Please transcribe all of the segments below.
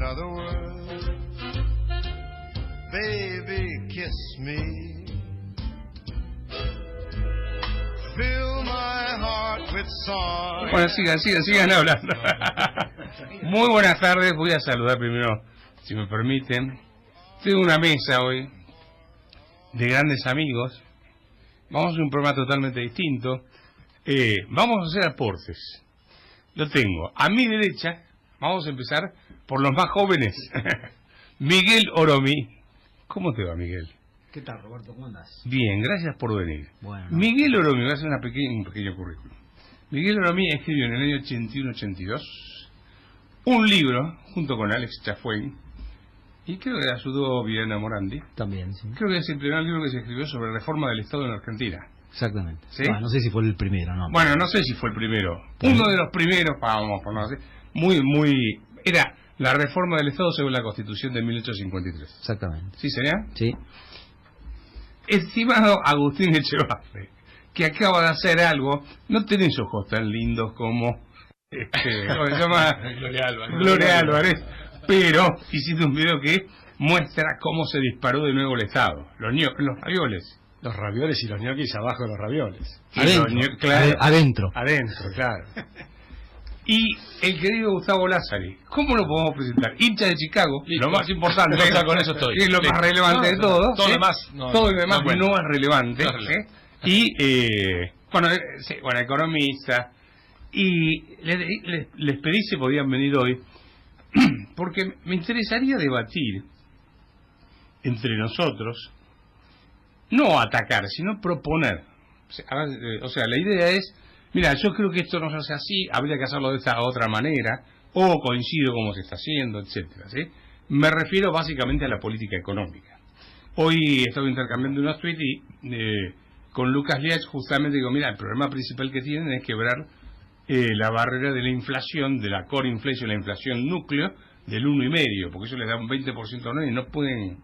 another word. Baby, kiss me. Fill my heart with song. Bueno, sigan hablando. Muy buenas tardes. Voy a saludar primero, si me permiten. Tengo una mesa hoy de grandes amigos. Vamos a hacer un programa totalmente distinto. Vamos a hacer aportes. Lo tengo a mi derecha. Vamos a empezar por los más jóvenes. Miguel Oromí. ¿Cómo te va, Miguel? ¿Qué tal, Roberto? ¿Cómo andás? Bien, gracias por venir. Bueno, Miguel Oromí, voy a hacer un pequeño currículum. Miguel Oromí escribió en el año 81-82 un libro junto con Alex Chafuen y creo que ayudó Viviana Morandi. También, sí. Creo que es el primer libro que se escribió sobre reforma del Estado en Argentina. Exactamente. ¿Sí? No sé si fue el primero, ¿no? Bueno, no sé si fue el primero. Uno de los primeros, vamos, por no decir, era la reforma del Estado según la Constitución de 1853. Exactamente. ¿Sí sería? Sí. Estimado Agustín Echevarri, que acaba de hacer algo, no tenés ojos tan lindos como ¿cómo se llama? Gloria Álvarez, pero hiciste un video que muestra cómo se disparó de nuevo el Estado. Los ravioles. Los ravioles y los ñoquis abajo de los ravioles. Adentro. Adentro, claro. Y el querido Gustavo Lázari, ¿cómo lo podemos presentar? Hincha de Chicago, lo más importante, con eso estoy. que es lo más relevante de todo. Todo ¿sí? lo demás todo lo demás no es relevante. No es relevante. Y, bueno, economista. Y les pedí si podían venir hoy, porque me interesaría debatir entre nosotros, no atacar, sino proponer. O sea, la idea es, mira, yo creo que esto no se hace así, habría que hacerlo de esta otra manera, o coincido como se está haciendo, etcétera, ¿sí? Me refiero básicamente a la política económica. Hoy estoy intercambiando unos tweets y con Lucas Liach justamente digo, mira, el problema principal que tienen es quebrar la barrera de la inflación, de la core inflation, la inflación núcleo, del 1,5, porque eso les da un 20% no y no pueden.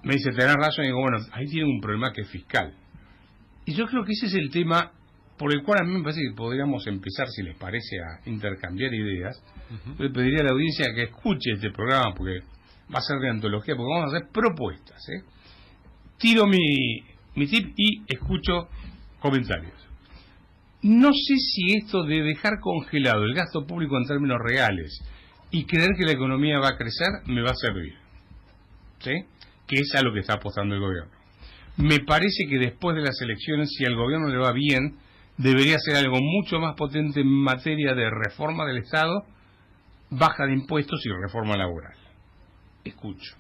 Me dice, tenés razón, y digo, bueno, ahí tienen un problema que es fiscal. Y yo creo que ese es el tema por el cual a mí me parece que podríamos empezar, si les parece, a intercambiar ideas. Yo le pediría a la audiencia que escuche este programa, porque va a ser de antología, porque vamos a hacer propuestas. Tiro mi tip y escucho comentarios. No sé si esto de dejar congelado el gasto público en términos reales y creer que la economía va a crecer me va a servir. ¿Sí? Que es a lo que está apostando el gobierno. Me parece que después de las elecciones, si al gobierno le va bien, debería ser algo mucho más potente en materia de reforma del Estado, baja de impuestos y reforma laboral. Escucho.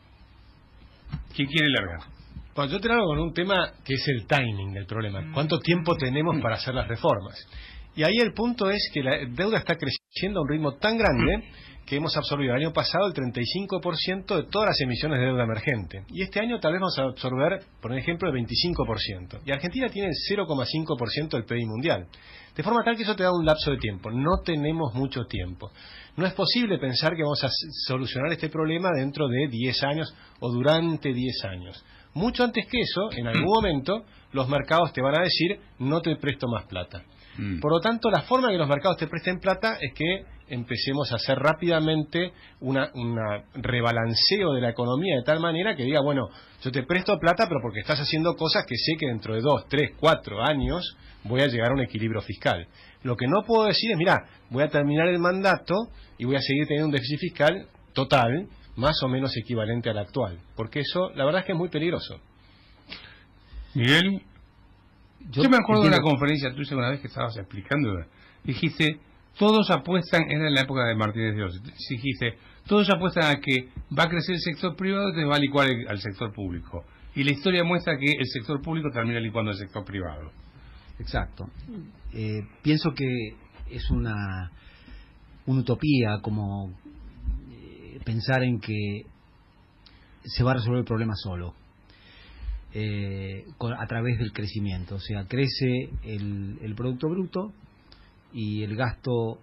¿Quién quiere largar? Bueno, yo te largo con un tema que es el timing del problema. ¿Cuánto tiempo tenemos para hacer las reformas? Y ahí el punto es que la deuda está creciendo a un ritmo tan grande que hemos absorbido el año pasado el 35% de todas las emisiones de deuda emergente. Y este año tal vez vamos a absorber, por ejemplo, el 25%. Y Argentina tiene el 0,5% del PIB mundial. De forma tal que eso te da un lapso de tiempo. No tenemos mucho tiempo. No es posible pensar que vamos a solucionar este problema dentro de 10 años o durante 10 años. Mucho antes que eso, en algún momento, los mercados te van a decir, no te presto más plata. Por lo tanto, la forma de que los mercados te presten plata es que empecemos a hacer rápidamente una rebalanceo de la economía de tal manera que diga, bueno, yo te presto plata, pero porque estás haciendo cosas que sé que dentro de 2, 3, 4 años voy a llegar a un equilibrio fiscal. Lo que no puedo decir es, mira, voy a terminar el mandato y voy a seguir teniendo un déficit fiscal total, más o menos equivalente al actual, porque eso, la verdad es que es muy peligroso. Miguel, yo me acuerdo de una conferencia tuya una vez que estabas explicando, dijiste, todos apuestan, era en la época de Martínez de Oz, dijiste, todos apuestan a que va a crecer el sector privado y te va a licuar al sector público. Y la historia muestra que el sector público termina licuando al sector privado. Exacto. Pienso que es una utopía como pensar en que se va a resolver el problema solo. A través del crecimiento, o sea, crece el Producto Bruto y el gasto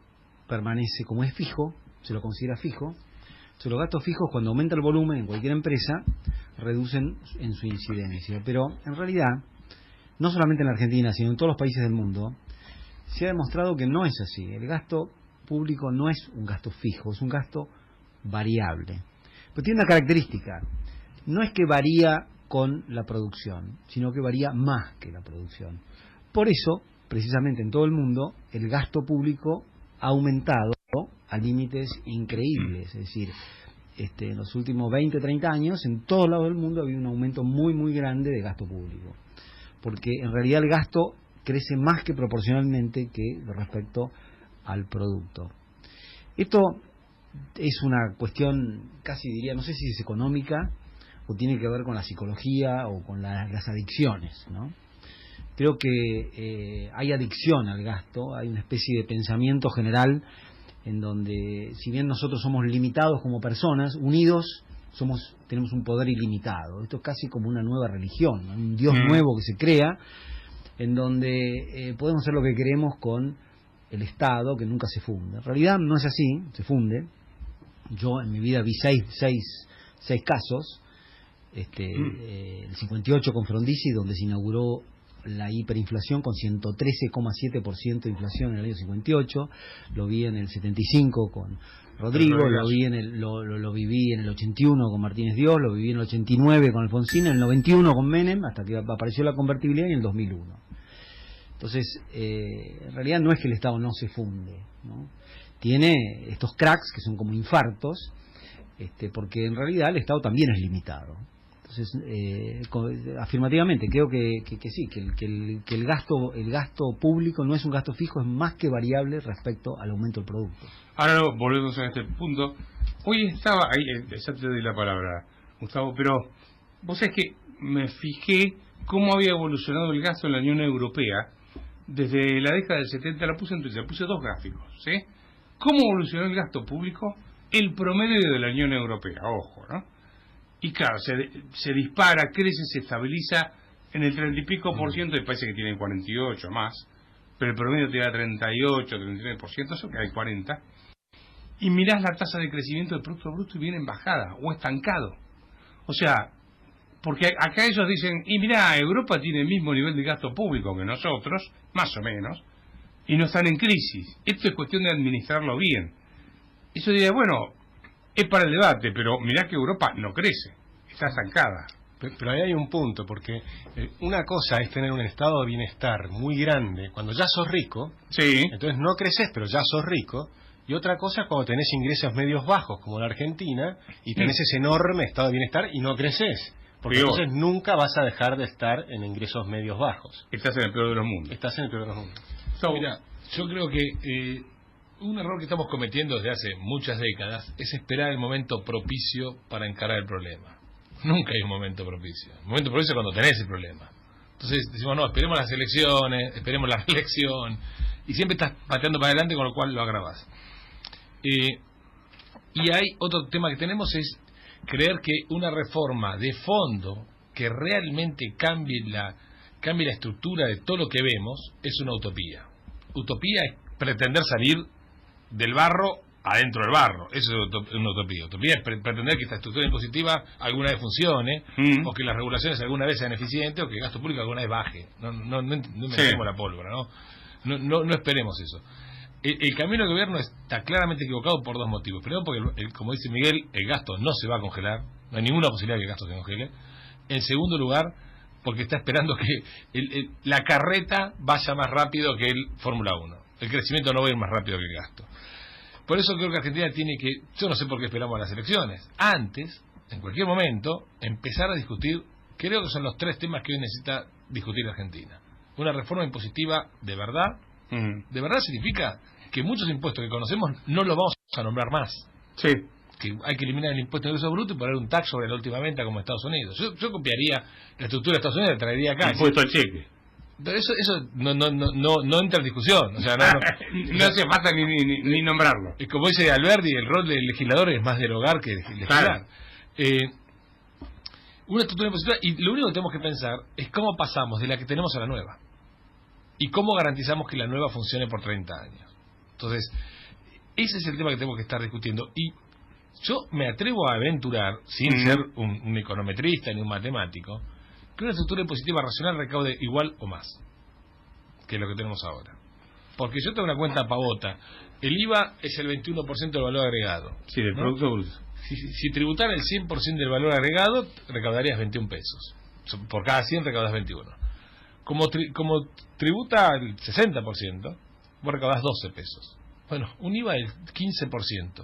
permanece como es fijo, se lo considera fijo. Entonces, los gastos fijos, cuando aumenta el volumen en cualquier empresa, reducen en su incidencia, pero en realidad, no solamente en la Argentina, sino en todos los países del mundo, se ha demostrado que no es así. El gasto público no es un gasto fijo, es un gasto variable. Pero tiene una característica, no es que varía con la producción, sino que varía más que la producción. Por eso, precisamente en todo el mundo, el gasto público ha aumentado a límites increíbles. Es decir, en los últimos 20, 30 años, en todos lados del mundo ha habido un aumento muy, muy grande de gasto público. Porque en realidad el gasto crece más que proporcionalmente que respecto al producto. Esto es una cuestión, casi diría, no sé si es económica o tiene que ver con la psicología o con las adicciones, ¿no? Creo que hay adicción al gasto, hay una especie de pensamiento general en donde, si bien nosotros somos limitados como personas, unidos tenemos un poder ilimitado. Esto es casi como una nueva religión, ¿no? Un Dios nuevo que se crea, en donde podemos hacer lo que queremos con el Estado, que nunca se funde. En realidad no es así, se funde. Yo en mi vida vi seis casos, el 58 con Frondizi, donde se inauguró la hiperinflación con 113,7% de inflación en el año 58, lo vi en el 75 con Rodrigo, lo viví en el 81 con Martínez Dios, lo viví en el 89 con Alfonsín, en el 91 con Menem, hasta que apareció la convertibilidad, y en el 2001. Entonces, en realidad no es que el Estado no se funde, ¿no? Tiene estos cracks que son como infartos, porque en realidad el Estado también es limitado. Entonces, afirmativamente creo que sí, que el gasto público no es un gasto fijo, es más que variable respecto al aumento del producto. Ahora volvemos a este punto. Hoy estaba ahí, ya te doy la palabra, Gustavo, pero vos sabés que me fijé cómo había evolucionado el gasto en la Unión Europea desde la década del 70. Puse dos gráficos, ¿sí? ¿Cómo evolucionó el gasto público? El promedio de la Unión Europea, ojo, ¿no? Y claro, se dispara, crece, se estabiliza en el 30 y pico por ciento. Hay países que tienen 48 más, pero el promedio te da 38, 39%, eso que hay 40. Y mirás la tasa de crecimiento del Producto Bruto y viene en bajada o estancado. O sea, porque acá ellos dicen, y mirá, Europa tiene el mismo nivel de gasto público que nosotros, más o menos, y no están en crisis. Esto es cuestión de administrarlo bien. Eso diría, bueno, es para el debate, pero mirá que Europa no crece, está estancada. Pero ahí hay un punto, porque una cosa es tener un estado de bienestar muy grande cuando ya sos rico, sí. Entonces no creces, pero ya sos rico, y otra cosa es cuando tenés ingresos medios bajos, como la Argentina, y tenés ese enorme estado de bienestar y no creces, porque entonces nunca vas a dejar de estar en ingresos medios bajos. Estás en el peor de los mundos. Estás en el peor de los mundos. Mira, yo creo que un error que estamos cometiendo desde hace muchas décadas es esperar el momento propicio para encarar el problema. Nunca hay un momento propicio. El momento propicio es cuando tenés el problema. Entonces decimos, no, esperemos las elecciones, esperemos la reelección, y siempre estás pateando para adelante, con lo cual lo agravas. Y hay otro tema que tenemos, es creer que una reforma de fondo que realmente cambie la estructura de todo lo que vemos es una utopía. Utopía es pretender salir del barro adentro del barro. Eso es una utopía. Utopía es pretender que esta estructura impositiva alguna vez funcione, o que las regulaciones alguna vez sean eficientes, o que el gasto público alguna vez baje. No metemos la pólvora, no esperemos eso. El camino del gobierno está claramente equivocado por dos motivos. Primero, porque, como dice Miguel, el gasto no se va a congelar, no hay ninguna posibilidad de que el gasto se congele. En segundo lugar, porque está esperando que la carreta vaya más rápido que el Fórmula 1. El crecimiento no va a ir más rápido que el gasto. Por eso creo que Argentina tiene que, yo no sé por qué esperamos las elecciones, antes, en cualquier momento, empezar a discutir, creo que son los tres temas que hoy necesita discutir Argentina. Una reforma impositiva de verdad. De verdad significa que muchos impuestos que conocemos no los vamos a nombrar más. Sí. Que hay que eliminar el impuesto de ingreso bruto y poner un tax sobre la última venta como Estados Unidos. Yo copiaría la estructura de Estados Unidos y la traería acá. Impuesto al cheque. Pero eso no entra en discusión. O sea, no hace falta ni nombrarlo. Y como dice Alberti, el rol del legislador es más derogar que legislar. Una estructura impositiva, y lo único que tenemos que pensar es cómo pasamos de la que tenemos a la nueva. Y cómo garantizamos que la nueva funcione por 30 años. Entonces, ese es el tema que tenemos que estar discutiendo. Y yo me atrevo a aventurar, sin ser un econometrista ni un matemático, que una estructura impositiva racional recaude igual o más que lo que tenemos ahora. Porque yo tengo una cuenta pavota. El IVA es el 21% del valor agregado. Sí, del ¿no? producto bruto. Si tributara el 100% del valor agregado, recaudarías 21 pesos. Por cada 100 recaudas 21. Como tributa el 60%, vos recaudás 12 pesos. Bueno, un IVA del 15%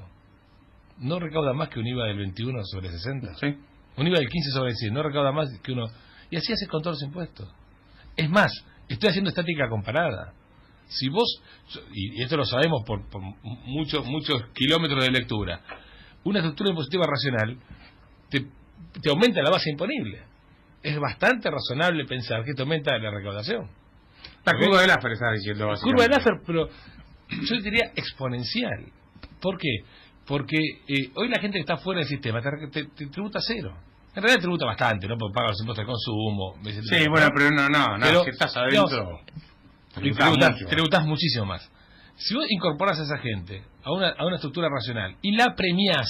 no recauda más que un IVA del 21 sobre 60. Sí. Un IVA del 15 sobre 100 no recauda más que uno. Y así haces con todos los impuestos. Es más, estoy haciendo estática comparada. Si vos, y esto lo sabemos por muchos kilómetros de lectura, una estructura impositiva racional te aumenta la base imponible. Es bastante razonable pensar que te aumenta la recaudación. La curva de Laffer está diciendo básicamente. Curva de Laffer, pero yo diría exponencial. ¿Por qué? Porque hoy la gente que está fuera del sistema te tributa cero. En realidad tributa bastante, ¿no? Porque paga los impuestos de consumo. Sí, bueno, pero no, pero, si estás adentro, tributas muchísimo más. Si vos incorporás a esa gente a una estructura racional y la premiás,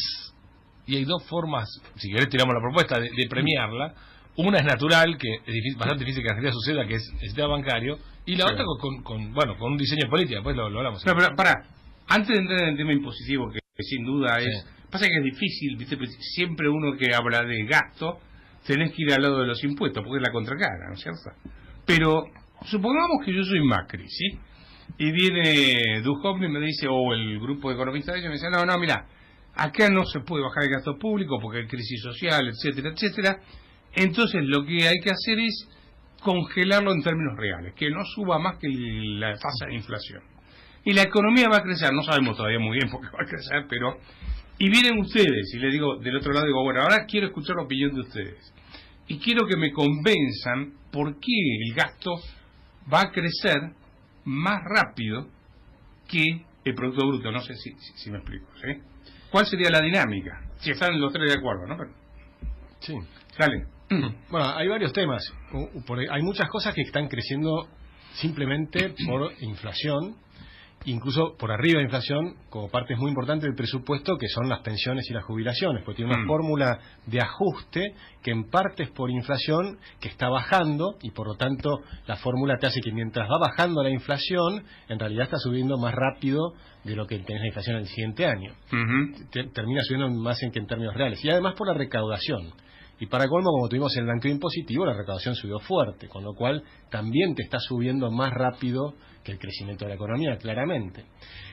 y hay dos formas, si querés tiramos la propuesta de premiarla. Una es natural, que es bastante difícil que en Argentina suceda, que es el sistema bancario, y la otra con un diseño político, después lo hablamos. No, pero pará, antes de entrar en el tema impositivo, que sin duda es... Pasa que es difícil, ¿viste? Siempre uno que habla de gasto, tenés que ir al lado de los impuestos, porque es la contracara, ¿no es cierto? Pero supongamos que yo soy Macri, ¿sí? Y viene Duhovne y me dice, o el grupo de economistas, y me dice, no, mira, acá no se puede bajar el gasto público porque hay crisis social, etcétera, etcétera. Entonces lo que hay que hacer es congelarlo en términos reales, que no suba más que la tasa de inflación. Y la economía va a crecer, no sabemos todavía muy bien por qué va a crecer, pero... Y vienen ustedes, y les digo, del otro lado digo, bueno, ahora quiero escuchar la opinión de ustedes. Y quiero que me convenzan por qué el gasto va a crecer más rápido que el Producto Bruto. No sé si me explico, ¿sí? ¿Cuál sería la dinámica? Si están los tres de acuerdo, ¿no? Pero... Sí. Dale. Bueno, hay varios temas. Hay muchas cosas que están creciendo simplemente por inflación, incluso por arriba de inflación, como partes muy importantes del presupuesto, que son las pensiones y las jubilaciones, porque tiene una fórmula de ajuste que en parte es por inflación, que está bajando, y por lo tanto la fórmula te hace que mientras va bajando la inflación, en realidad está subiendo más rápido de lo que tenés la inflación el siguiente año. Termina subiendo más que en términos reales. Y además por la recaudación. Y para colmo, como tuvimos el blanqueo impositivo, la recaudación subió fuerte, con lo cual también te está subiendo más rápido que el crecimiento de la economía, claramente.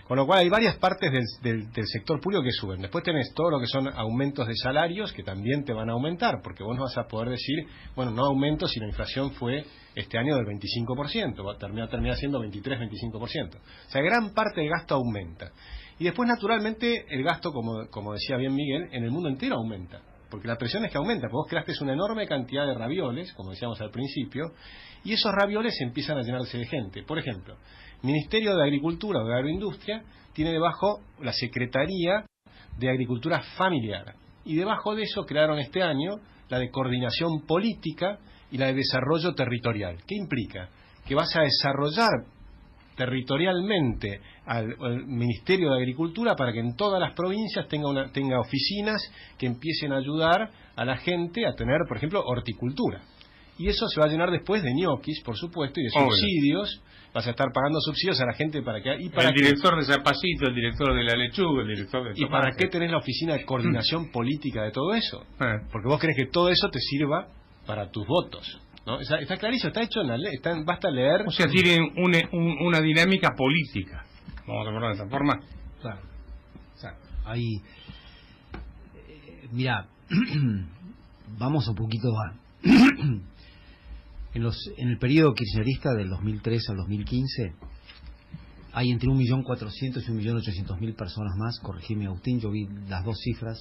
Con lo cual hay varias partes del sector público que suben. Después tenés todo lo que son aumentos de salarios, que también te van a aumentar, porque vos no vas a poder decir, bueno, no aumento si la inflación fue este año del 25%, va a terminar siendo 23-25%. O sea, gran parte del gasto aumenta. Y después, naturalmente, el gasto, como decía bien Miguel, en el mundo entero aumenta. Porque la presión es que aumenta, porque vos creaste una enorme cantidad de ravioles, como decíamos al principio, y esos ravioles empiezan a llenarse de gente. Por ejemplo, Ministerio de Agricultura o de Agroindustria tiene debajo la Secretaría de Agricultura Familiar. Y debajo de eso crearon este año la de Coordinación Política y la de Desarrollo Territorial. ¿Qué implica? Que vas a desarrollar territorialmente al Ministerio de Agricultura para que en todas las provincias tenga oficinas que empiecen a ayudar a la gente a tener, por ejemplo, horticultura. Y eso se va a llenar después de ñoquis, por supuesto, y de subsidios. Vas a estar pagando subsidios a la gente para que... el director de Zapacito, el director de la lechuga, el director de... ¿Y para qué tenés la oficina de coordinación política de todo eso? Porque vos crees que todo eso te sirva para tus votos. ¿No? Está clarísimo, está hecho en la ley, basta leer. O sea, tienen una dinámica política, vamos a ponerlo de esa forma. Claro. Ahí, mira, vamos un poquito a... en el periodo kirchnerista del 2003 al 2015 hay entre 1.400.000 y 1.800.000 personas más. Corregime, Agustín, yo vi las dos cifras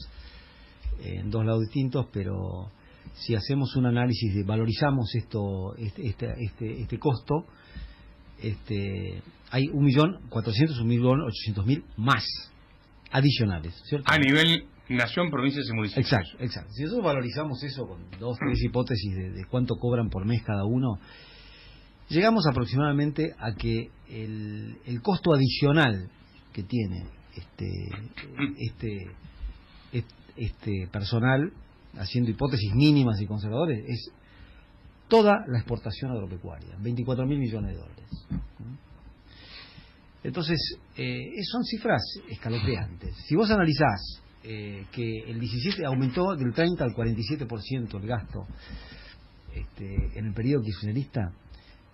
en dos lados distintos, pero si hacemos un análisis de valorizamos este costo, hay 1.400.000 y 1.800.000 más adicionales, ¿cierto? A nivel nación, provincias y municipios. Exacto. Si nosotros valorizamos eso con dos, tres hipótesis de cuánto cobran por mes cada uno, llegamos aproximadamente a que el costo adicional que tiene este personal, haciendo hipótesis mínimas y conservadores, es toda la exportación agropecuaria, 24.000 millones de dólares. Entonces, son cifras escalofriantes. Si vos analizás que el 17 aumentó del 30 al 47% el gasto en el periodo kirchnerista,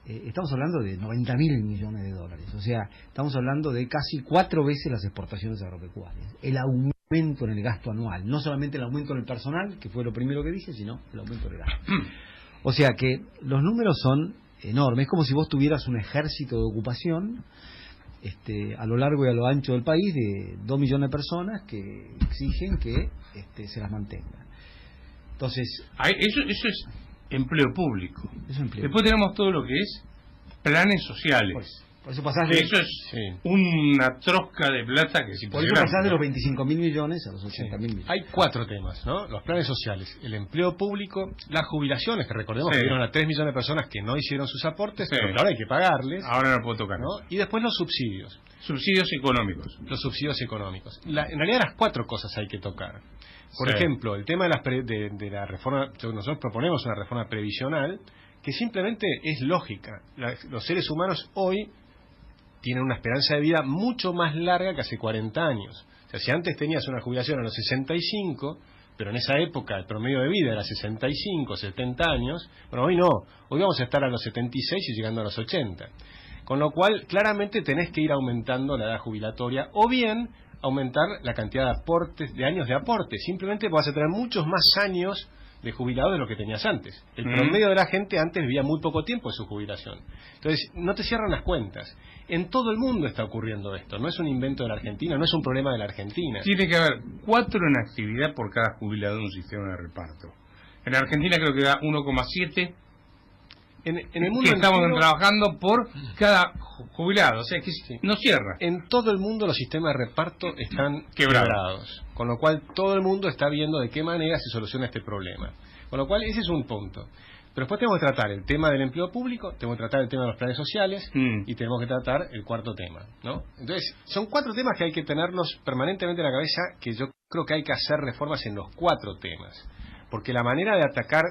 estamos hablando de 90.000 millones de dólares. O sea, estamos hablando de casi 4 veces las exportaciones agropecuarias. El aumento en el gasto anual, no solamente el aumento en el personal, que fue lo primero que dije, sino el aumento del gasto. O sea que los números son enormes. Es como si vos tuvieras un ejército de ocupación a lo largo y a lo ancho del país de 2 millones de personas que exigen que se las mantengan. Entonces, eso es empleo público. Eso empleo. Después tenemos todo lo que es planes sociales. Por eso pasás de, eso es una trosca de plata que por eso pasás de los 25.000 millones a los 80.000 millones. Hay 4 temas, ¿no? Los planes sociales, el empleo público, las jubilaciones, que recordemos que vieron a 3 millones de personas que no hicieron sus aportes, pero que ahora hay que pagarles. Ahora no puedo tocar, ¿no? Y después los subsidios. Subsidios económicos. Los subsidios económicos. En realidad las 4 cosas hay que tocar. Por ejemplo, el tema de la reforma, nosotros proponemos una reforma previsional que simplemente es lógica. Los seres humanos hoy tienen una esperanza de vida mucho más larga que hace 40 años. O sea, si antes tenías una jubilación a los 65, pero en esa época el promedio de vida era 65, 70 años, bueno, hoy no. Hoy vamos a estar a los 76 y llegando a los 80. Con lo cual, claramente tenés que ir aumentando la edad jubilatoria o bien aumentar la cantidad de aportes, de años de aporte. Simplemente vas a tener muchos más años de jubilado de lo que tenías antes. El promedio de la gente antes vivía muy poco tiempo de su jubilación. Entonces, no te cierran las cuentas. En todo el mundo está ocurriendo esto. No es un invento de la Argentina, no es un problema de la Argentina. Tiene que haber 4 en actividad por cada jubilado en un sistema de reparto. En Argentina creo que da 1,7. En el mundo que estamos trabajando por cada jubilado, o sea que no cierra. En todo el mundo los sistemas de reparto están quebrados, con lo cual todo el mundo está viendo de qué manera se soluciona este problema. Con lo cual ese es un punto. Pero después tenemos que tratar el tema del empleo público, tenemos que tratar el tema de los planes sociales y tenemos que tratar el 4º tema, ¿no? Entonces, son 4 temas que hay que tenerlos permanentemente en la cabeza, que yo creo que hay que hacer reformas en los 4 temas. Porque la manera de atacar,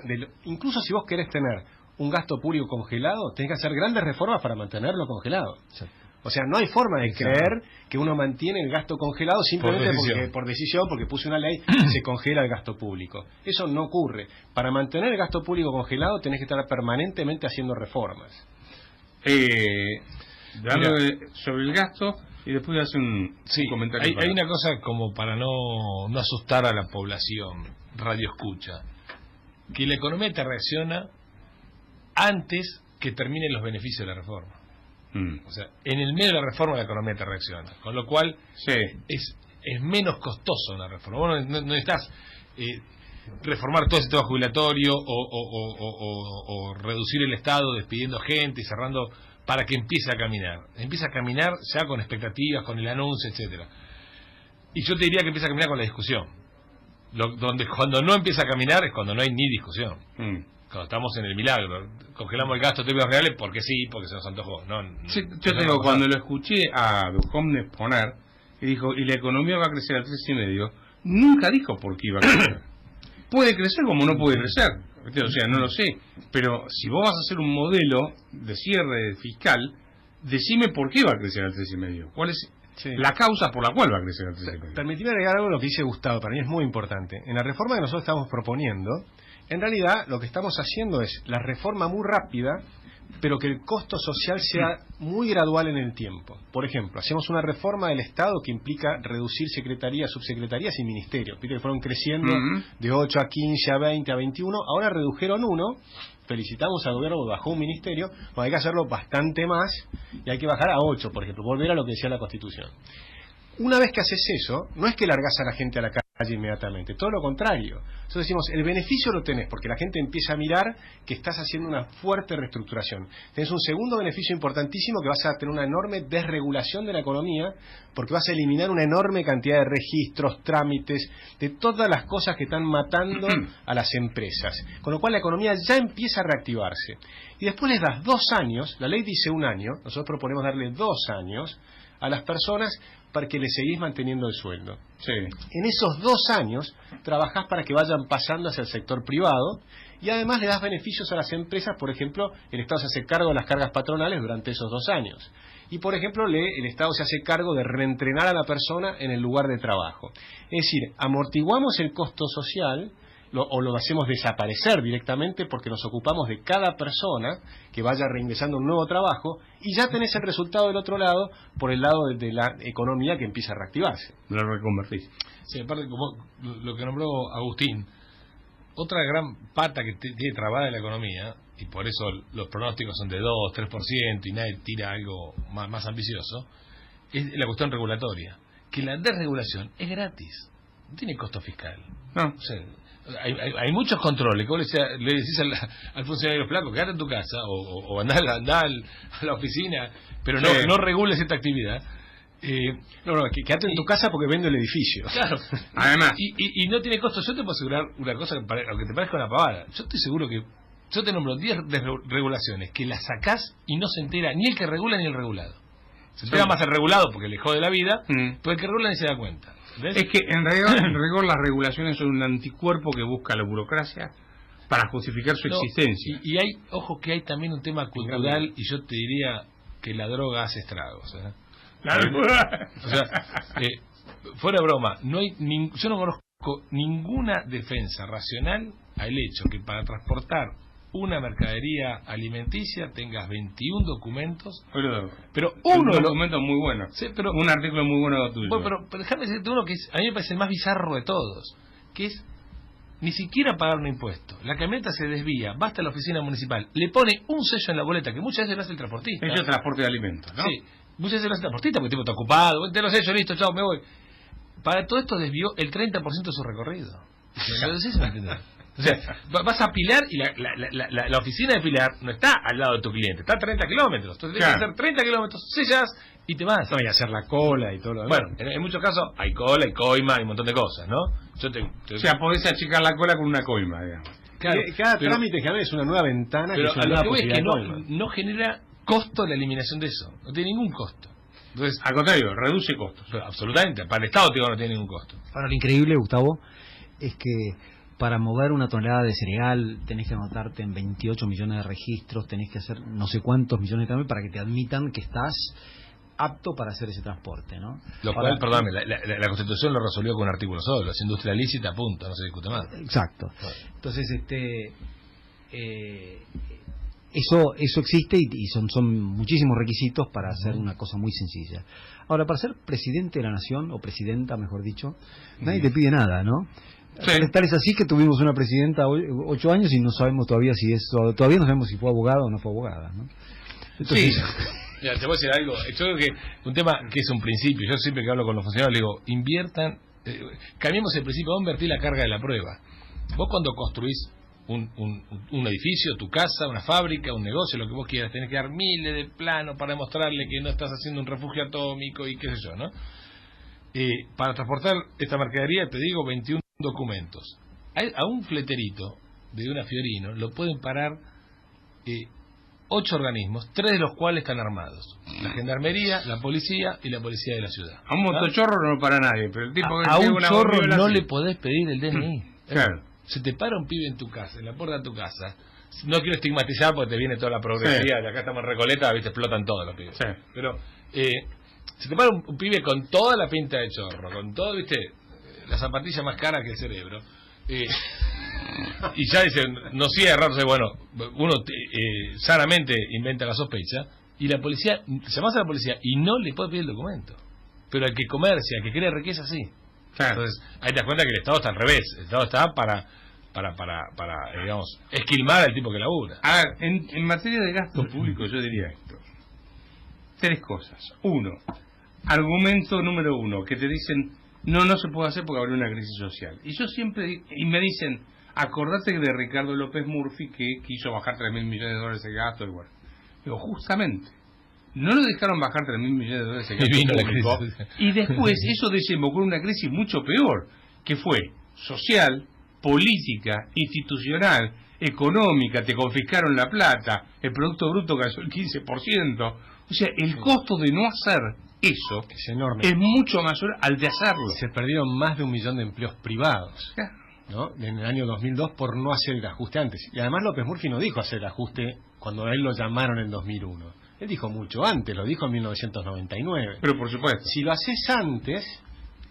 incluso si vos querés tener un gasto público congelado, tenés que hacer grandes reformas para mantenerlo congelado. Sí. O sea, no hay forma de creer que uno mantiene el gasto congelado simplemente por decisión, porque puse una ley y se congela el gasto público. Eso no ocurre. Para mantener el gasto público congelado tenés que estar permanentemente haciendo reformas. Sobre el gasto, y después hace un comentario. Hay una cosa como para no asustar a la población, radio escucha, que la economía te reacciona antes que terminen los beneficios de la reforma. O sea, en el medio de la reforma la economía te reacciona, con lo cual es menos costoso una reforma. Vos no necesitas reformar todo el sistema jubilatorio o reducir el Estado despidiendo gente y cerrando para que empiece a caminar. Empieza a caminar ya con expectativas, con el anuncio, etcétera. Y yo te diría que empieza a caminar con la discusión. Cuando no empieza a caminar es cuando no hay ni discusión. Cuando estamos en el milagro, congelamos el gasto de términos reales porque porque se nos antojó. Yo te digo, cuando lo escuché a Duhomne exponer, y dijo, y la economía va a crecer al 3,5, nunca dijo por qué iba a crecer. Puede crecer como no puede crecer, o sea, no lo sé, pero si vos vas a hacer un modelo de cierre fiscal, decime por qué va a crecer al 3,5. ¿Cuál es la causa por la cual va a crecer al 3,5? Permitime agregar algo a lo que dice Gustavo, para mí es muy importante. En la reforma que nosotros estamos proponiendo, en realidad lo que estamos haciendo es la reforma muy rápida, pero que el costo social sea muy gradual en el tiempo. Por ejemplo, hacemos una reforma del Estado que implica reducir secretarías, subsecretarías y ministerios. Viste que fueron creciendo de 8 a 15, a 20, a 21, ahora redujeron 1. Felicitamos al gobierno que bajó un ministerio, bueno, hay que hacerlo bastante más y hay que bajar a 8, por ejemplo, volver a lo que decía la Constitución. Una vez que haces eso, no es que largás a la gente a la calle inmediatamente, todo lo contrario. Entonces decimos, el beneficio lo tenés porque la gente empieza a mirar que estás haciendo una fuerte reestructuración. Tenés un segundo beneficio importantísimo, que vas a tener una enorme desregulación de la economía, porque vas a eliminar una enorme cantidad de registros, trámites, de todas las cosas que están matando a las empresas. Con lo cual la economía ya empieza a reactivarse. Y después les das 2 años, la ley dice 1 año, nosotros proponemos darle 2 años a las personas para que le seguís manteniendo el sueldo. Sí. En esos 2 años trabajás para que vayan pasando hacia el sector privado y además le das beneficios a las empresas. Por ejemplo, el Estado se hace cargo de las cargas patronales durante esos 2 años. Y por ejemplo, el Estado se hace cargo de reentrenar a la persona en el lugar de trabajo. Es decir, amortiguamos el costo social o lo hacemos desaparecer directamente porque nos ocupamos de cada persona que vaya reingresando a un nuevo trabajo y ya tenés el resultado del otro lado, por el lado de la economía que empieza a reactivarse. Lo reconvertís. Sí, aparte, como lo que nombró Agustín, otra gran pata que tiene trabada en la economía, y por eso los pronósticos son de 2, 3% y nadie tira algo más ambicioso, es la cuestión regulatoria. Que la desregulación es gratis, no tiene costo fiscal. No. O sea, hay muchos controles que vos le decís al funcionario flaco, quédate en tu casa o andá a la oficina, pero no regules esta actividad. Quédate en tu casa porque vendo el edificio. Claro. Además. Y no tiene costo. Yo te puedo asegurar una cosa, aunque te parezca una pavada. Yo estoy seguro que yo te nombro 10 regulaciones que las sacás y no se entera ni el que regula ni el regulado. Se entera más el regulado porque le jode la vida, pero el que regula ni se da cuenta. ¿Ves? Es que en rigor las regulaciones son un anticuerpo que busca la burocracia para justificar su existencia. Y hay, ojo, que hay también un tema cultural, y yo te diría que la droga hace estragos. O sea, fuera de broma, yo no conozco ninguna defensa racional al hecho que para transportar una mercadería alimenticia tengas 21 documentos, pero uno de los documentos muy bueno. Sí, pero un artículo muy bueno de tuyo. Bueno, pero déjame decirte uno que a mí me parece el más bizarro de todos, que es ni siquiera pagar un impuesto. La camioneta se desvía, va hasta la oficina municipal, le pone un sello en la boleta, que muchas veces lo hace el transportista. Sello de transporte de alimentos, ¿no? Sí, muchas veces lo hace el transportista porque el tipo está ocupado, te lo sello, listo, chao, me voy. Para todo esto desvió el 30% de su recorrido. Entonces, ¿me entendés? O sea, vas a Pilar y la oficina de Pilar no está al lado de tu cliente, está a 30 kilómetros. Entonces tienes que hacer 30 kilómetros, sellas y te vas. No, y hacer la cola y todo lo demás. Bueno, en muchos casos hay cola, hay coima, hay un montón de cosas, ¿no? O sea, podés achicar la cola con una coima, digamos. Claro, cada trámite que es una nueva ventana. Pero que a lo que voy es que no no genera costo la eliminación de eso, no tiene ningún costo. Entonces, al contrario, reduce costos. Absolutamente, para el Estado digo, no tiene ningún costo. Ahora, lo increíble, Gustavo, es que para mover una tonelada de cereal tenés que anotarte en 28 millones de registros, tenés que hacer no sé cuántos millones de trámites para que te admitan que estás apto para hacer ese transporte, ¿no? Lo cual, perdóname, la Constitución lo resolvió con un artículo solo, es industria lícita, punto, no se discute más. Exacto. Entonces, eso existe y son muchísimos requisitos para hacer una cosa muy sencilla. Ahora, para ser presidente de la nación, o presidenta, mejor dicho, nadie te pide nada, ¿no? Sí. Tal es así que tuvimos una presidenta 8 años y no sabemos todavía todavía no sabemos si fue abogada o no fue abogada, ¿no? Entonces, sí. Mira, te voy a decir algo. Yo creo que un tema que es un principio, yo siempre que hablo con los funcionarios le digo, inviertan, cambiemos el principio, vamos a invertir la carga de la prueba. Vos cuando construís un edificio, tu casa, una fábrica, un negocio, lo que vos quieras, tenés que dar miles de planos para demostrarle que no estás haciendo un refugio atómico y qué sé yo, ¿no? Para transportar esta mercadería, te digo, 21 documentos. A un fleterito de una Fiorino lo pueden parar 8 organismos, 3 de los cuales están armados: la gendarmería, la policía y la policía de la ciudad. A un motochorro no para nadie, pero el tipo que a tiene un una chorro bombiola, no sí. le podés pedir el DNI. Claro. Se te para un pibe en tu casa, en la puerta de tu casa. No quiero estigmatizar porque te viene toda la progresía, de acá estamos en Recoleta, viste, explotan todos los pibes. Sí. Pero se te para un pibe con toda la pinta de chorro, con todo, viste, la zapatilla más cara que el cerebro. Y ya dicen, no sigue errarse, bueno, uno sanamente inventa la sospecha, y la policía, llamás a la policía y no le puede pedir el documento. Pero al que comercia, al que crea riqueza, sí. Claro. Entonces, ahí te das cuenta que el Estado está al revés. El Estado está para digamos, esquilmar al tipo que labura. A ver, en materia de gasto público yo diría esto. 3 cosas. 1, argumento número 1, que te dicen, no se puede hacer porque habrá una crisis social. Y yo siempre, me dicen, acordate de Ricardo López Murphy que quiso bajar 3.000 millones de dólares de gasto. Y bueno, digo, justamente, no lo dejaron bajar 3.000 millones de dólares de gasto público, y después eso desembocó en una crisis mucho peor, que fue social, política, institucional, económica. Te confiscaron la plata, el Producto Bruto cayó el 15%. O sea, el costo de no hacer eso Es enorme. es mucho mayor al de hacerlo. Se perdieron más de 1 millón de empleos privados, Claro. ¿no? En el año 2002 por no hacer el ajuste antes. Y además López Murphy no dijo hacer el ajuste cuando a él lo llamaron en 2001. Él dijo mucho antes, lo dijo en 1999. Pero por supuesto. Si lo haces antes,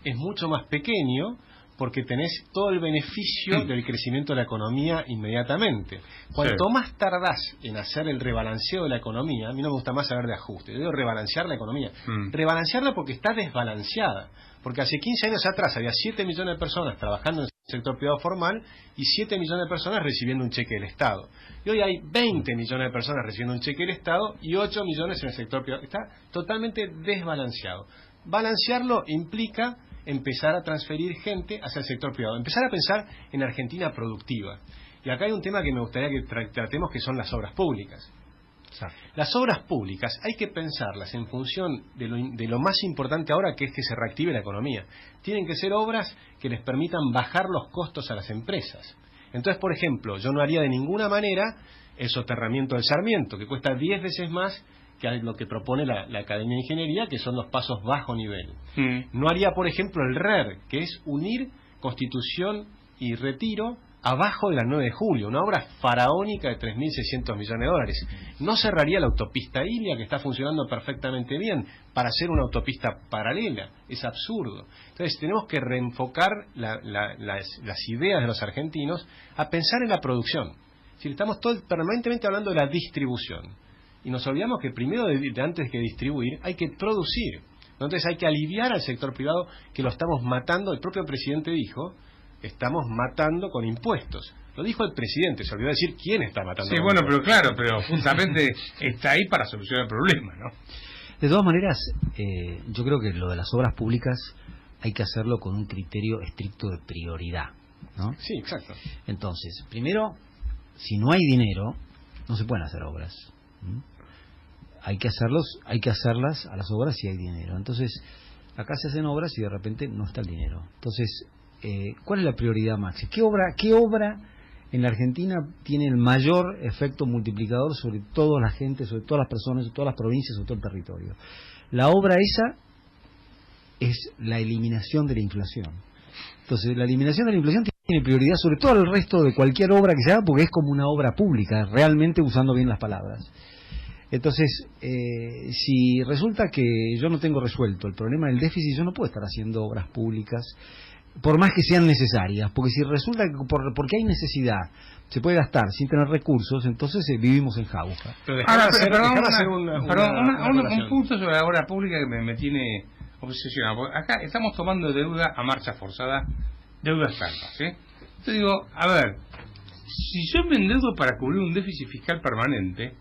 es mucho más pequeño porque tenés todo el beneficio del crecimiento de la economía inmediatamente. Cuanto más tardás en hacer el rebalanceo de la economía, a mí no me gusta más hablar de ajuste, yo digo rebalancear la economía. Rebalancearla porque está desbalanceada. Porque hace 15 años atrás había 7 millones de personas trabajando en el sector privado formal y 7 millones de personas recibiendo un cheque del Estado. Y hoy hay 20 millones de personas recibiendo un cheque del Estado y 8 millones en el sector privado. Está totalmente desbalanceado. Balancearlo implica empezar a transferir gente hacia el sector privado, empezar a pensar en Argentina productiva. Y acá hay un tema que me gustaría que tratemos, que son las obras públicas. Las obras públicas hay que pensarlas en función de lo más importante ahora, que es que se reactive la economía. Tienen que ser obras que les permitan bajar los costos a las empresas. Entonces, por ejemplo, yo no haría de ninguna manera el soterramiento del Sarmiento, que cuesta 10 veces más que lo que propone la Academia de Ingeniería, que son los pasos bajo nivel. No haría, por ejemplo, el RER, que es unir Constitución y Retiro abajo de la 9 de julio, una obra faraónica de 3.600 millones de dólares. No cerraría la autopista Ilia, que está funcionando perfectamente bien, para hacer una autopista paralela. Es absurdo. Entonces tenemos que reenfocar las ideas de los argentinos a pensar en la producción. Si estamos permanentemente hablando de la distribución, y nos olvidamos que primero, antes que distribuir, hay que producir. Entonces hay que aliviar al sector privado, que lo estamos matando. El propio presidente dijo: estamos matando con impuestos. Lo dijo el presidente, se olvidó decir quién está matando. Sí, bueno, pero claro, pero justamente está ahí para solucionar el problema, ¿no? De todas maneras, yo creo que lo de las obras públicas hay que hacerlo con un criterio estricto de prioridad, ¿no? Sí, exacto. Entonces, primero, si no hay dinero, no se pueden hacer obras. Hay que hacerlas a las obras si hay dinero. Entonces, acá se hacen obras y de repente no está el dinero. Entonces, ¿cuál es la prioridad máxima? ¿Qué obra en la Argentina tiene el mayor efecto multiplicador sobre toda la gente, sobre todas las personas, sobre todas las provincias, sobre todo el territorio? La obra esa es la eliminación de la inflación. Entonces, la eliminación de la inflación tiene prioridad sobre todo el resto de cualquier obra que se haga, porque es como una obra pública, realmente usando bien las palabras. Entonces, si resulta que yo no tengo resuelto el problema del déficit, yo no puedo estar haciendo obras públicas, por más que sean necesarias, porque si resulta que porque hay necesidad se puede gastar sin tener recursos, entonces vivimos en jauja. Pero Ahora, un un punto sobre la obra pública que me tiene obsesionado. Porque acá estamos tomando deuda a marcha forzada, deuda salva, ¿sí? Yo digo, a ver, si yo me endeudo para cubrir un déficit fiscal permanente,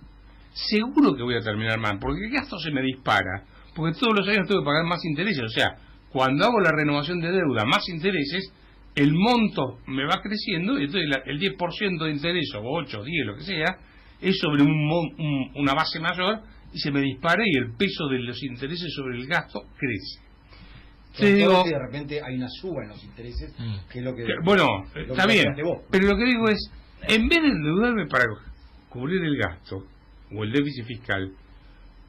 seguro que voy a terminar mal, porque el gasto se me dispara, porque todos los años tengo que pagar más intereses. O sea, cuando hago la renovación de deuda más intereses, el monto me va creciendo y entonces el 10% de interés, o 8, 10, lo que sea, es sobre una base mayor y se me dispara y el peso de los intereses sobre el gasto crece. Digo, de repente hay una suba en los intereses, que es lo que... Bueno, está bien, pero lo que digo es, en vez de endeudarme para cubrir el gasto o el déficit fiscal,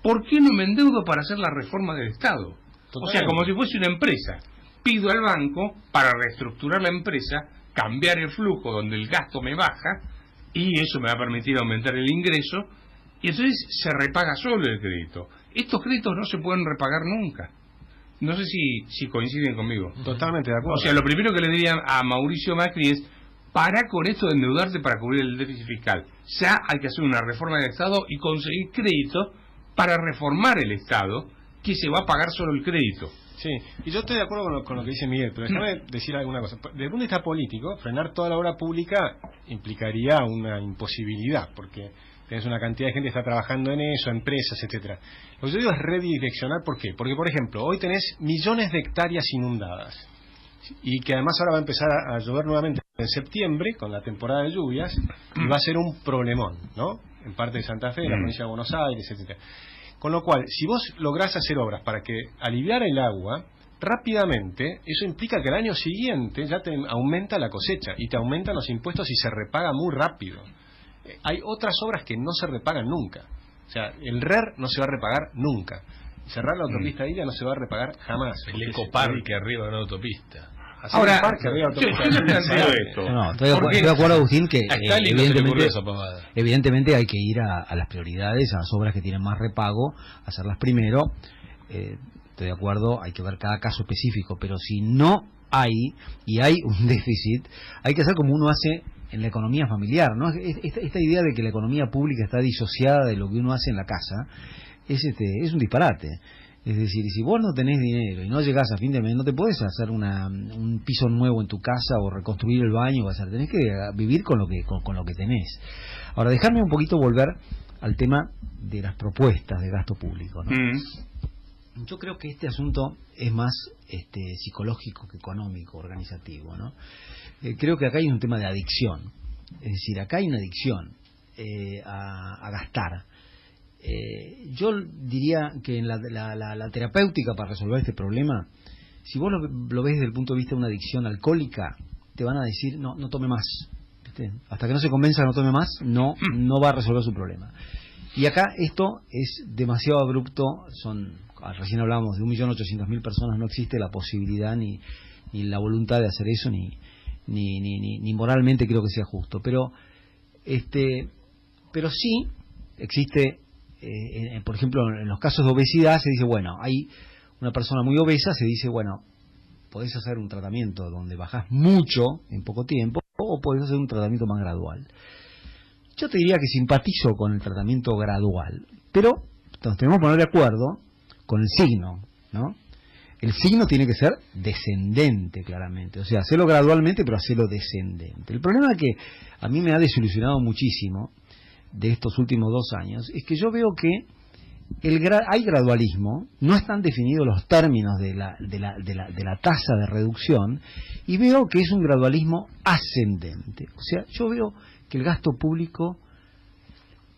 ¿por qué no me endeudo para hacer la reforma del Estado? O sea, como si fuese una empresa. Pido al banco para reestructurar la empresa, cambiar el flujo donde el gasto me baja, y eso me va a permitir aumentar el ingreso, y entonces se repaga solo el crédito. Estos créditos no se pueden repagar nunca. No sé si coinciden conmigo. Totalmente de acuerdo. O sea, lo primero que le diría a Mauricio Macri es: para con esto de endeudarte para cubrir el déficit fiscal. Ya hay que hacer una reforma del Estado y conseguir crédito para reformar el Estado, que se va a pagar solo el crédito. Sí, y yo estoy de acuerdo con lo que dice Miguel, pero déjame decir alguna cosa. Desde el punto de vista político, frenar toda la obra pública implicaría una imposibilidad, porque tenés una cantidad de gente que está trabajando en eso, empresas, etcétera. Lo que yo digo es redireccionar. ¿Por qué? Porque, por ejemplo, hoy tenés millones de hectáreas inundadas, y que además ahora va a empezar a llover nuevamente en septiembre, con la temporada de lluvias, y va a ser un problemón, ¿no? En parte de Santa Fe, la provincia de Buenos Aires, etcétera. Con lo cual, si vos lográs hacer obras para que aliviar el agua rápidamente, eso implica que el año siguiente ya te aumenta la cosecha y te aumentan los impuestos y se repaga muy rápido. Hay otras obras que no se repagan nunca. O sea, el RER no se va a repagar nunca. cerrar la autopista ahí ya no se va a repagar jamás. El ecoparque arriba de una autopista. Hacer Ahora, un parque arriba de la autopista. yo planteo esto. No, estoy de Porque acuerdo, Agustín, que A Stalin no se le ocurrió evidentemente, esa pavada. evidentemente hay que ir a las prioridades, a las obras que tienen más repago, hacerlas primero. Estoy de acuerdo, hay que ver cada caso específico, pero si no hay, y hay un déficit, hay que hacer como uno hace en la economía familiar, ¿no? Esta idea de que la economía pública está disociada de lo que uno hace en la casa es un disparate. Es decir, si vos no tenés dinero y no llegás a fin de mes, no te puedes hacer un piso nuevo en tu casa o reconstruir el baño, tenés que vivir con lo que tenés. Ahora, dejarme un poquito volver al tema de las propuestas de gasto público, ¿no? Yo creo que este asunto es más psicológico que económico, organizativo, ¿no? Creo que acá hay un tema de adicción. Es decir, acá hay una adicción a gastar. Yo diría que en la terapéutica para resolver este problema, si vos lo ves desde el punto de vista de una adicción alcohólica, te van a decir, no tome más. ¿Viste? Hasta que no se convenza que no tome más, no va a resolver su problema. Y acá esto es demasiado abrupto, recién hablábamos de 1.800.000 personas, no existe la posibilidad ni la voluntad de hacer eso, ni moralmente creo que sea justo. Pero sí existe, por ejemplo, en los casos de obesidad se dice, bueno, hay una persona muy obesa, se dice, bueno, podés hacer un tratamiento donde bajás mucho en poco tiempo, o podés hacer un tratamiento más gradual. Yo te diría que simpatizo con el tratamiento gradual, pero nos tenemos que poner de acuerdo con el signo, ¿no? El signo tiene que ser descendente, claramente. O sea, hacerlo gradualmente, pero hacerlo descendente. El problema que a mí me ha desilusionado muchísimo de estos últimos 2 años es que yo veo que hay gradualismo, no están definidos los términos de la tasa de reducción, y veo que es un gradualismo ascendente. O sea, yo veo que el gasto público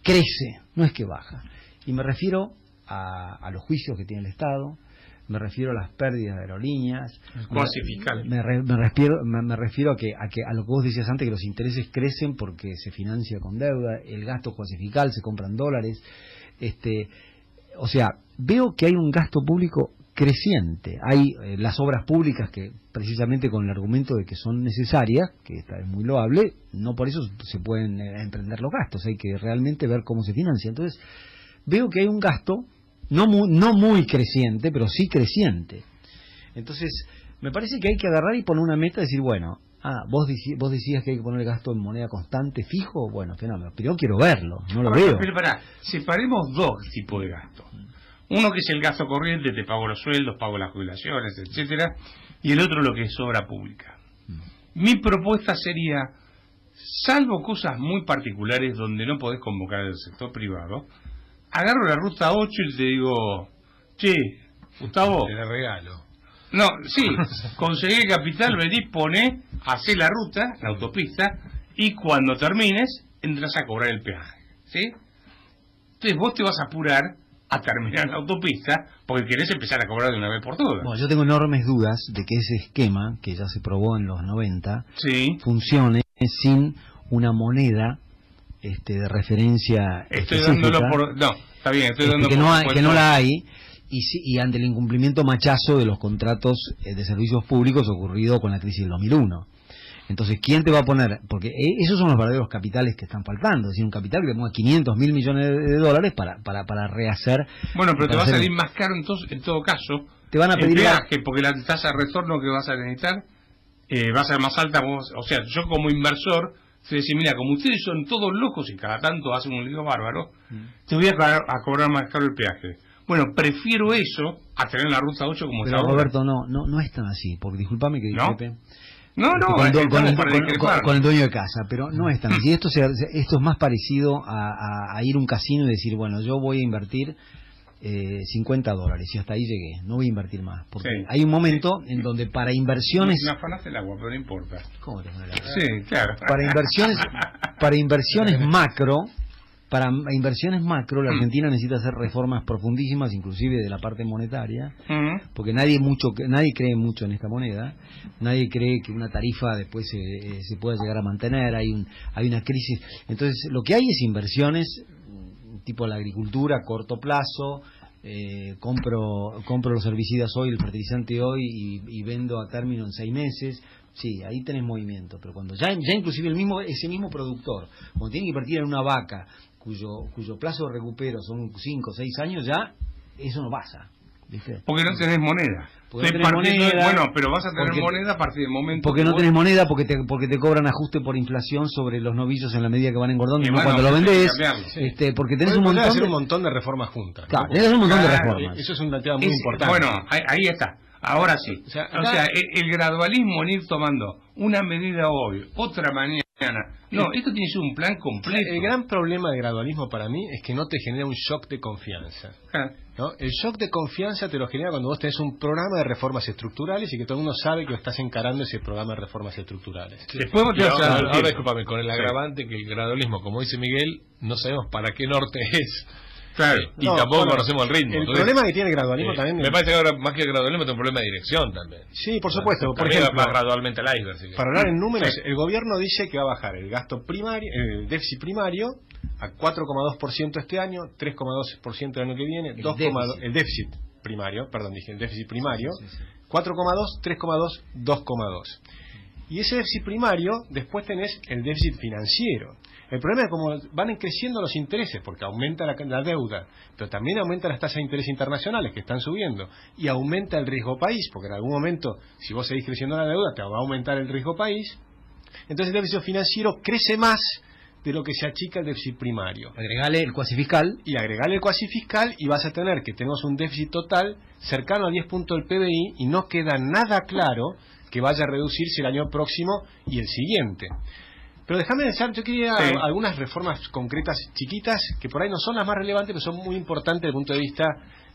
crece, no es que baja. Y me refiero a los juicios que tiene el Estado, me refiero a las pérdidas de aerolíneas, cuasi fiscal. Me refiero a lo que vos decías antes, que los intereses crecen porque se financia con deuda, el gasto cuasi fiscal, se compran dólares. O sea, veo que hay un gasto público creciente. Hay las obras públicas que, precisamente con el argumento de que son necesarias, que esta es muy loable, no por eso se pueden emprender los gastos, hay que realmente ver cómo se financia. Entonces, veo que hay un gasto no muy creciente, pero sí creciente. Entonces, me parece que hay que agarrar y poner una meta y decir, bueno, vos decías que hay que poner el gasto en moneda constante, fijo, bueno, fenómeno, pero yo quiero verlo, no lo veo. Pero pará, separemos 2 tipos de gastos. Uno que es el gasto corriente, te pago los sueldos, pago las jubilaciones, etcétera, y el otro lo que es obra pública. Mi propuesta sería, salvo cosas muy particulares donde no podés convocar al sector privado, agarro la ruta 8 y te digo, che, Gustavo, Te la regalo. no, sí, conseguí el capital, venís, poné, hacé la ruta, la autopista, y cuando termines, entras a cobrar el peaje, ¿sí? Entonces vos te vas a apurar a terminar la autopista porque querés empezar a cobrar de una vez por todas. Bueno, yo tengo enormes dudas de que ese esquema, que ya se probó en los 90, Sí. funcione sin una moneda de referencia Estoy específica, dándolo por... No, está bien, estoy dando que por no supuesto. la hay, y ante el incumplimiento machazo de los contratos de servicios públicos ocurrido con la crisis del 2001. Entonces, ¿quién te va a poner? Porque esos son los verdaderos capitales que están faltando. Es decir, un capital que ponga 500.000 millones de dólares para rehacer. Bueno, pero te va a hacer- salir más caro entonces, en todo caso, Te van a el pedir peaje, porque la tasa de retorno que vas a necesitar va a ser más alta. O sea, yo como inversor, te decir, mira, como ustedes son todos locos y cada tanto hacen un lío bárbaro, te voy a cobrar más caro el peaje. Bueno, prefiero eso a tener la ruta 8 como Pero está ahora. Roberto, no es tan así, porque discúlpame que ¿No? discrepe. No, Con el dueño de casa, pero no es tan así. Esto es más parecido a ir a un casino y decir, bueno, yo voy a invertir $50 y hasta ahí llegué, no voy a invertir más. Porque Sí. hay un momento en donde para inversiones... Me afanaste el agua, pero no importa. ¿Cómo te pones la cara? Sí, claro. Para inversiones macro, la Argentina necesita hacer reformas profundísimas, inclusive de la parte monetaria, porque nadie cree mucho en esta moneda, nadie cree que una tarifa después se pueda llegar a mantener, hay una crisis. Entonces, lo que hay es inversiones tipo la agricultura a corto plazo, compro los herbicidas hoy, el fertilizante hoy y vendo a término en 6 meses. Sí, ahí tenés movimiento, pero cuando ya inclusive ese mismo productor, cuando tiene que invertir en una vaca cuyo plazo de recupero son 5 o 6 años, ya eso no pasa, ¿viste? Porque no tenés moneda. Porque no tenés moneda, bueno, pero vas a tener moneda a partir del momento. Porque no tenés moneda, porque te cobran ajuste por inflación sobre los novillos en la medida que van engordando, y no bueno, cuando lo vendés. Sí. Porque tenés un montón de reformas juntas. Claro, tenés un montón de reformas. Eso es un tema muy importante. Bueno, ahí está. Ahora sí. O sea, el gradualismo en ir tomando una medida hoy, otra mañana. No, esto tiene que ser un plan completo. El gran problema del gradualismo para mí es que no te genera un shock de confianza. ¿No? El shock de confianza te lo genera cuando vos tenés un programa de reformas estructurales y que todo el mundo sabe que estás encarando ese programa de reformas estructurales. Sí. Después ahora discúlpame, con el agravante que el gradualismo, como dice Miguel, no sabemos para qué norte es. Claro. Y tampoco conocemos el ritmo. El problema que tiene el gradualismo también... Me parece que ahora, más que el gradualismo, tiene un problema de dirección también. Sí, por supuesto. Por ejemplo, va gradualmente al iceberg. Para hablar en números, el gobierno dice que va a bajar el gasto primario, el déficit primario, a 4,2% este año, 3,2% el año que viene, el déficit primario, 4,2, 3,2, 2,2. Y ese déficit primario, después tenés el déficit financiero. El problema es como van creciendo los intereses, porque aumenta la deuda, pero también aumenta las tasas de interés internacionales, que están subiendo, y aumenta el riesgo país, porque en algún momento, si vos seguís creciendo la deuda, te va a aumentar el riesgo país. Entonces el déficit financiero crece más de lo que se achica el déficit primario. Agregale el cuasi fiscal. Y agregale el cuasi fiscal, y vas a tener que tenemos un déficit total cercano a 10 puntos del PBI, y no queda nada claro que vaya a reducirse el año próximo y el siguiente. Pero déjame decir, yo quería algunas reformas concretas chiquitas, que por ahí no son las más relevantes, pero son muy importantes desde el punto de vista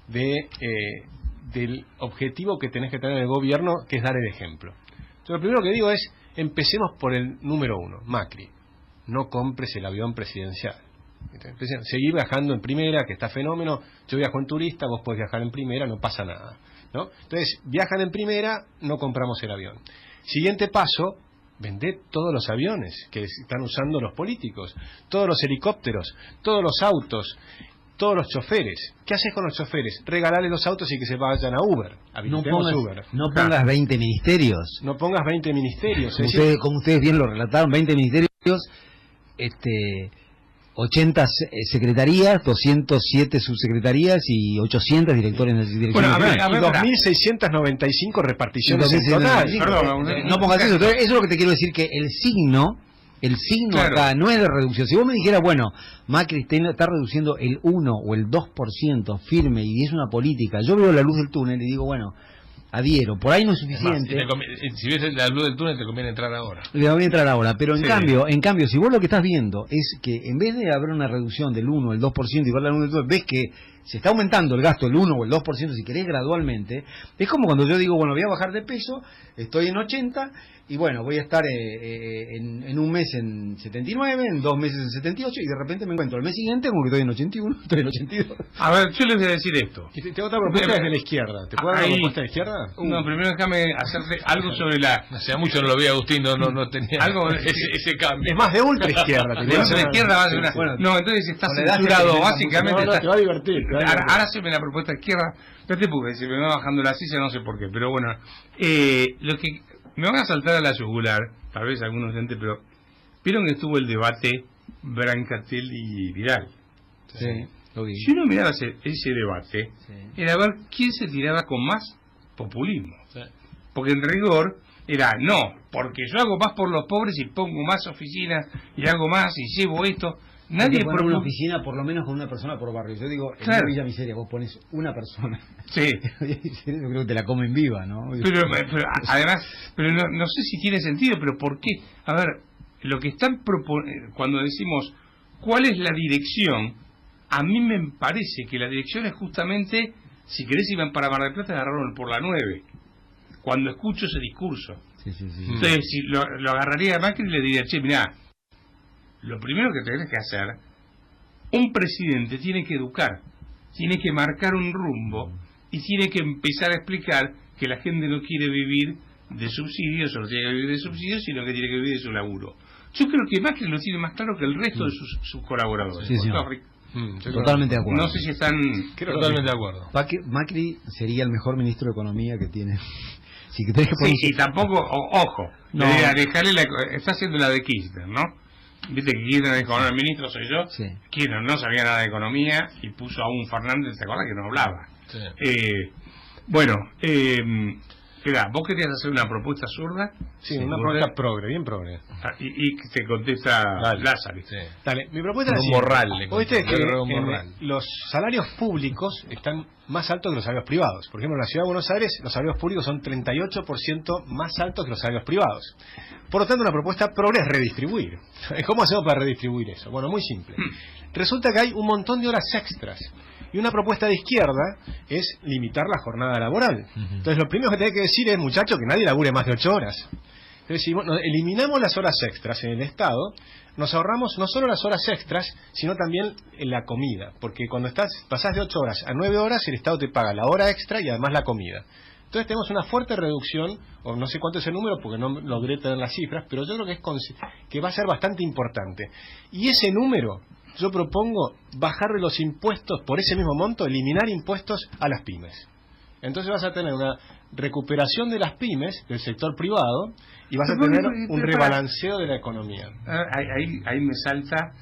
del objetivo que tenés que tener el gobierno, que es dar el ejemplo. Entonces, lo primero que digo es, empecemos por el número 1, Macri. No compres el avión presidencial. Seguí viajando en primera, que está fenómeno. Yo viajo en turista, vos podés viajar en primera, no pasa nada, ¿no? Entonces, viajan en primera, no compramos el avión. Siguiente paso, vendé todos los aviones que están usando los políticos, todos los helicópteros, todos los autos, todos los choferes. ¿Qué haces con los choferes? Regalarle los autos y que se vayan a Uber. No pongas 20 ministerios. No pongas 20 ministerios. Como ustedes bien lo relataron, 20 ministerios, 80 secretarías, 207 subsecretarías y 800 directores de dirección. Bueno, a ver, 2.695 reparticiones en total. No pongas eso. Entonces, eso es lo que te quiero decir, que el signo claro, acá no es de reducción. Si vos me dijeras, bueno, Macri está reduciendo el 1 o el 2% firme y es una política, yo veo la luz del túnel y digo, bueno, adhiero. Por ahí no es suficiente. Si ves la luz del túnel, te conviene entrar ahora. Le voy a entrar ahora, pero en cambio, si vos lo que estás viendo es que en vez de haber una reducción del 1 o el 2% y ver la luz del túnel, ves que se está aumentando el gasto el 1 o el 2%, si querés, gradualmente. Es como cuando yo digo, bueno, voy a bajar de peso, estoy en 80, y bueno, voy a estar en un mes en 79, en 2 meses en 78, y de repente me encuentro el mes siguiente como que estoy en 81, estoy en 82. A ver, yo les voy a decir esto. Te hago otra propuesta desde la izquierda. ¿Te puedo dar una propuesta de la izquierda? No, primero déjame hacerte algo sobre la... Hace mucho no lo vi a Agustín, no tenía algo ese cambio. Es más de ultra izquierda. De ultra izquierda va a ser una... Bueno, no, entonces está censurado, básicamente... Te va a divertir. Ahora se me la propuesta izquierda, no te pude decir, me va bajando la silla, no sé por qué, pero bueno, lo que me van a saltar a la yugular, tal vez algunos gente, pero vieron que estuvo el debate Brancatel y Vidal. Sí, lo vi. Si uno miraba ese debate, era ver quién se tiraba con más populismo. Sí. Porque en rigor era, no, porque yo hago más por los pobres y pongo más oficinas y hago más y llevo esto. Nadie pone una oficina por lo menos con una persona por barrio. Yo digo, en una Villa Miseria vos pones una persona. Sí. Yo creo que te la comen viva, ¿no? Pero además, pero no sé si tiene sentido, pero ¿por qué? A ver, lo que están proponiendo, cuando decimos cuál es la dirección, a mí me parece que la dirección es justamente, si querés iban para Mar del Plata, agarraron por la 9. Cuando escucho ese discurso. Sí. Entonces, si lo agarraría a Macri y le diría, che, mirá, lo primero que tenés que hacer, un presidente tiene que educar, tiene que marcar un rumbo y tiene que empezar a explicar que la gente no quiere vivir de subsidios, o no tiene que vivir de subsidios, sino que tiene que vivir de su laburo. Yo creo que Macri lo tiene más claro que el resto de sus colaboradores. Sí, Totalmente de acuerdo. No sé si están... Totalmente de acuerdo. Macri sería el mejor ministro de Economía que tiene. Sí, que tenés que poner... Sí, y tampoco, ojo, No. está haciendo la de Kirchner, ¿no? Viste que Kirchner dijo, bueno, el ministro soy yo. Sí. Kirchner no sabía nada de economía y puso a un Fernández, ¿te acuerdas que no hablaba? Sí. Bueno, espera, ¿vos querías hacer una propuesta zurda? Sí, una propuesta progre, bien progre. Y te contesta Dale. Lázaro. Sí. Dale, mi propuesta es Un la siguiente. morral, le Vos viste conté, que un morral. los salarios públicos están más altos que los salarios privados. Por ejemplo, en la Ciudad de Buenos Aires los salarios públicos son 38% más altos que los salarios privados. Por lo tanto, una propuesta progre es redistribuir. ¿Cómo hacemos para redistribuir eso? Bueno, muy simple. Resulta que hay un montón de horas extras. Y una propuesta de izquierda es limitar la jornada laboral. Entonces, lo primero que tenés que decir es, muchacho, que nadie labure más de 8 horas. Entonces, si eliminamos las horas extras en el Estado, nos ahorramos no solo las horas extras, sino también en la comida. Porque cuando pasás de 8 horas a 9 horas, el Estado te paga la hora extra y además la comida. Entonces tenemos una fuerte reducción, o no sé cuánto es el número porque no logré tener las cifras, pero yo creo que va a ser bastante importante. Y ese número, yo propongo bajarle los impuestos por ese mismo monto, eliminar impuestos a las pymes. Entonces vas a tener una recuperación de las pymes, del sector privado, y vas a tener un rebalanceo de la economía. Ahí me salta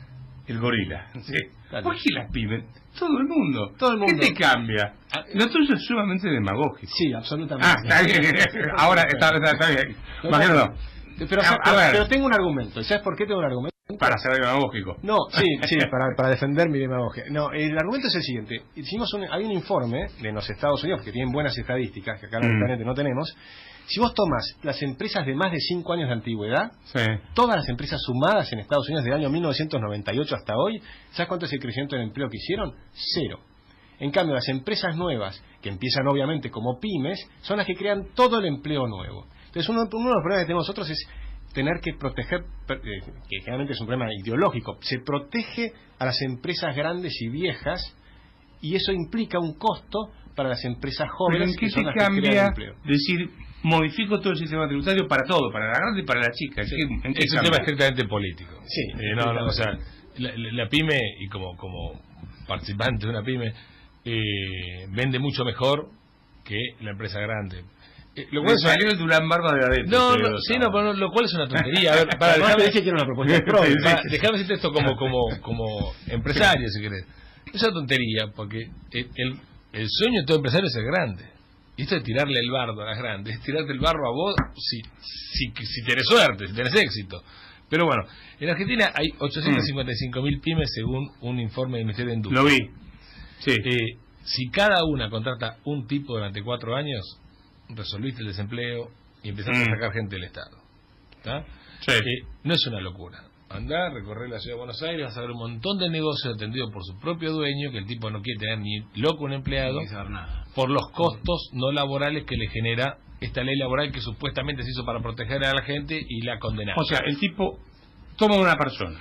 el gorila. ¿Sí? Dale. ¿Por qué las pymes? Todo el mundo. Todo el mundo. ¿Qué te cambia? Lo tuyo es sumamente demagógico. Sí, absolutamente. Está bien. Ahora está bien. Imagínalo. Pero tengo un argumento. ¿Sabes por qué tengo un argumento? Para ser demagógico. No, sí, para defender mi demagogia. No, el argumento es el siguiente. Hay un informe de los Estados Unidos que tienen buenas estadísticas, que acá en el planeta no tenemos. Si vos tomas las empresas de más de 5 años de antigüedad, Sí. todas las empresas sumadas en Estados Unidos del año 1998 hasta hoy, ¿sabes cuánto es el crecimiento del empleo que hicieron? 0. En cambio, las empresas nuevas, que empiezan obviamente como pymes, son las que crean todo el empleo nuevo. Entonces, uno de los problemas que tenemos nosotros es tener que proteger, que generalmente es un problema ideológico, se protege a las empresas grandes y viejas, y eso implica un costo para las empresas ¿Pero jóvenes en qué que son te las que crean cambia empleo. decir, modifico todo el sistema tributario para todo, para la grande y para la chica? Sí, ¿En qué es un cambia? tema estrictamente político. Sí, No, o sea, la pyme, y como participante de una pyme, vende mucho mejor que la empresa grande. Lo cual salió el Durán Barba de adentro. Pero lo cual es una tontería. A ver, Además, te dije que era una propuesta de progre. Déjame decirte esto como empresario, si querés. Es una tontería, porque el sueño de todo empresario es ser grande. Y esto de tirarle el bardo a las grandes, es tirarte el barro a vos si tenés suerte, si tenés éxito. Pero bueno, en Argentina hay 855.000 pymes según un informe del Ministerio de Industria. Lo vi. Sí. Si cada una contrata un tipo durante 4 años, resolviste el desempleo y empezaste a sacar gente del Estado. ¿Está? Sí. No es una locura. Andá, recorrer la ciudad de Buenos Aires, vas a ver un montón de negocios atendidos por su propio dueño, que el tipo no quiere tener ni loco un empleado, por los costos no laborales que le genera esta ley laboral que supuestamente se hizo para proteger a la gente y la condenaron. O sea, el tipo toma a una persona,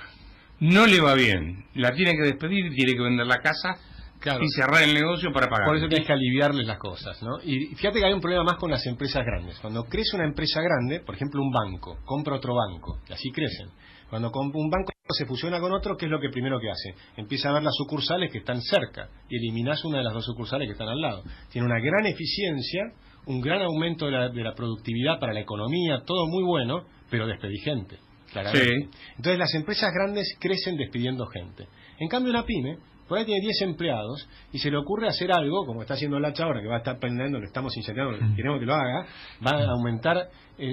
no le va bien, la tiene que despedir, tiene que vender la casa, Claro. y cerrar el negocio para pagar. Por eso tienes que aliviarles las cosas, ¿no? Y fíjate que hay un problema más con las empresas grandes. Cuando crece una empresa grande, por ejemplo un banco, compra otro banco, y así crecen. Cuando un banco se fusiona con otro, ¿qué es lo que primero que hace? Empieza a ver las sucursales que están cerca y eliminás una de las 2 sucursales que están al lado. Tiene una gran eficiencia, un gran aumento de la productividad para la economía, todo muy bueno, pero despedí gente, claramente. Sí. Entonces las empresas grandes crecen despidiendo gente. En cambio una pyme, por ahí tiene 10 empleados y se le ocurre hacer algo, como está haciendo Lacha ahora, que va a estar pendiendo, le estamos incentivando, queremos que lo haga, va a aumentar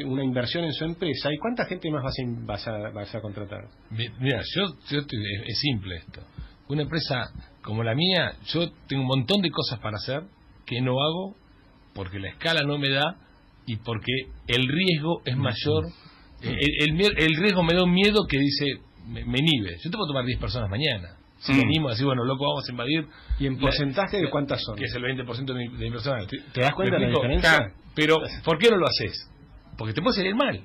una inversión en su empresa. ¿Y cuánta gente más vas a contratar? Mira, es simple esto. Una empresa como la mía, yo tengo un montón de cosas para hacer que no hago porque la escala no me da y porque el riesgo es mayor. El riesgo me da un miedo que dice, me inhibe. Yo te puedo tomar 10 personas mañana. Si me animo a decir, bueno, loco, vamos a invadir. ¿Y en porcentaje de cuántas son? Que es el 20% de mi personal. ¿Te das cuenta de la diferencia? Claro, pero, ¿por qué no lo haces? Porque te puede salir mal.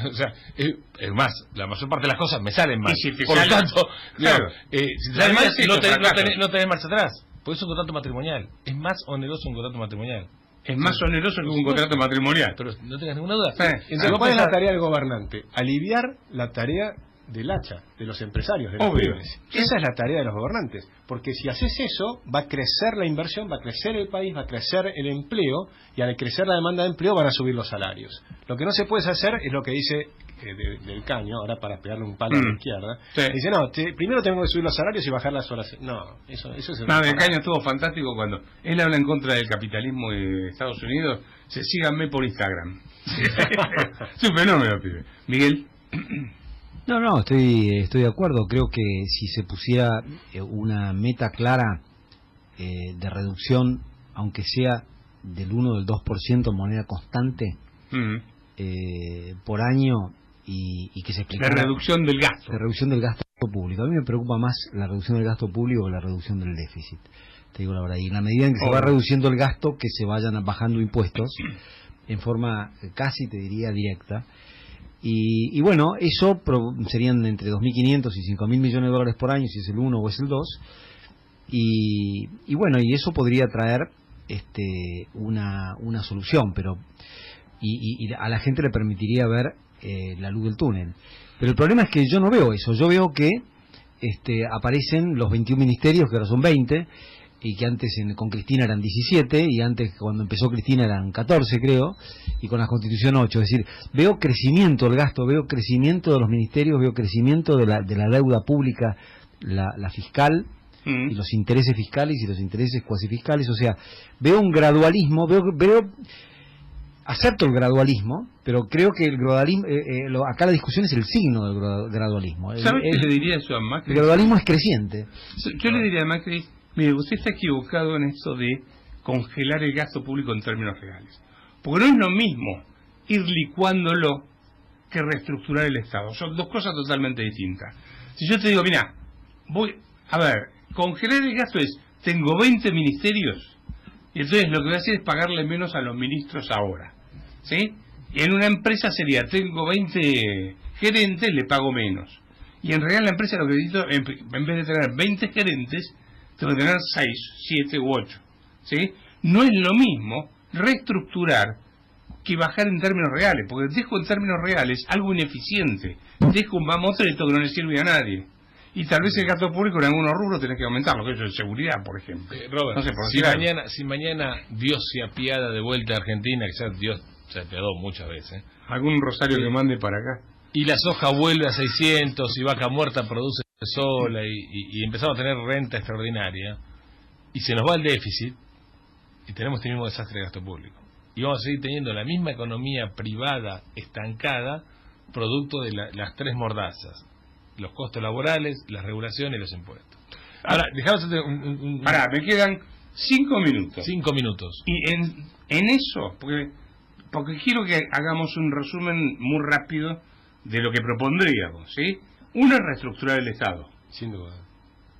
O sea, es más, la mayor parte de las cosas me salen mal. Y si te por lo sale- tanto, claro. si te Sale sale mal, mal, sí, no esto fracaso. tenés marcha atrás. Por eso es un contrato matrimonial. Es más oneroso un contrato matrimonial. Es más oneroso que un contrato matrimonial. Pero no tengas ninguna duda. Sí. Entonces, ¿cuál es la tarea del gobernante? Aliviar la tarea del hacha, de los empresarios, de las Obvio. pymes. Esa es la tarea de los gobernantes, porque si haces eso, va a crecer la inversión, va a crecer el país, va a crecer el empleo, y al crecer la demanda de empleo van a subir los salarios. Lo que no se puede hacer es lo que dice del Caño, ahora para pegarle un palo a la izquierda. Sí. Dice, no, primero tenemos que subir los salarios y bajar las horas. No, eso es el... No, del Caño estuvo fantástico cuando él habla en contra del capitalismo de Estados Unidos. Síganme por Instagram. Es un fenómeno, pibe. Miguel. No, estoy de acuerdo. Creo que si se pusiera una meta clara de reducción, aunque sea del 1 o del 2% en moneda constante por año, y que se La explicara reducción del gasto. la reducción del gasto público. A mí me preocupa más la reducción del gasto público que la reducción del déficit. Te digo la verdad. Y en la medida en que se va reduciendo el gasto, que se vayan bajando impuestos en forma casi, te diría, directa. Y bueno, eso serían entre 2.500 y 5.000 millones de dólares por año, si es el 1 o es el 2. Y bueno, y eso podría traer una solución, pero y a la gente le permitiría ver la luz del túnel. Pero el problema es que yo no veo eso. Yo veo que aparecen los 21 ministerios, que ahora son 20, y que antes con Cristina eran 17, y antes cuando empezó Cristina eran 14, creo, y con la Constitución 8. Es decir, veo crecimiento del gasto, veo crecimiento de los ministerios, veo crecimiento de la deuda pública, la fiscal, y los intereses fiscales y los intereses cuasi fiscales. O sea, veo un gradualismo, acepto el gradualismo, pero creo que el gradualismo, acá la discusión es el signo del gradualismo. ¿Sabes qué le diría eso a Macri? El gradualismo es creciente. Yo le diría a Macri, mire, usted está equivocado en esto de congelar el gasto público en términos reales. Porque no es lo mismo ir licuándolo que reestructurar el Estado. Son dos cosas totalmente distintas. Si yo te digo, mira, congelar el gasto es, tengo 20 ministerios, y entonces lo que voy a hacer es pagarle menos a los ministros ahora, ¿sí? Y en una empresa sería, tengo 20 gerentes, le pago menos. Y en realidad la empresa lo que necesito, en vez de tener 20 gerentes, tengo que tener 6, 7 u 8, ¿sí? No es lo mismo reestructurar que bajar en términos reales, porque dejo en términos reales algo ineficiente, dejo un mamotreto que no le sirve a nadie. Y tal vez el gasto público en algunos rubros tenés que aumentarlo, que eso es seguridad, por ejemplo. Robert, no sé, por si mañana Dios se apiada de vuelta a Argentina, que ya Dios se apiadó muchas veces, algún rosario que mande para acá. Y la soja vuelve a 600 y vaca muerta produce sola y empezamos a tener renta extraordinaria y se nos va el déficit y tenemos este mismo desastre de gasto público. Y vamos a seguir teniendo la misma economía privada estancada, producto de las tres mordazas: los costos laborales, las regulaciones y los impuestos. Ahora, dejamos me quedan 5 minutos. 5 minutos. Y en eso, porque quiero que hagamos un resumen muy rápido de lo que propondríamos, ¿sí? Uno es reestructurar el Estado. Sin duda.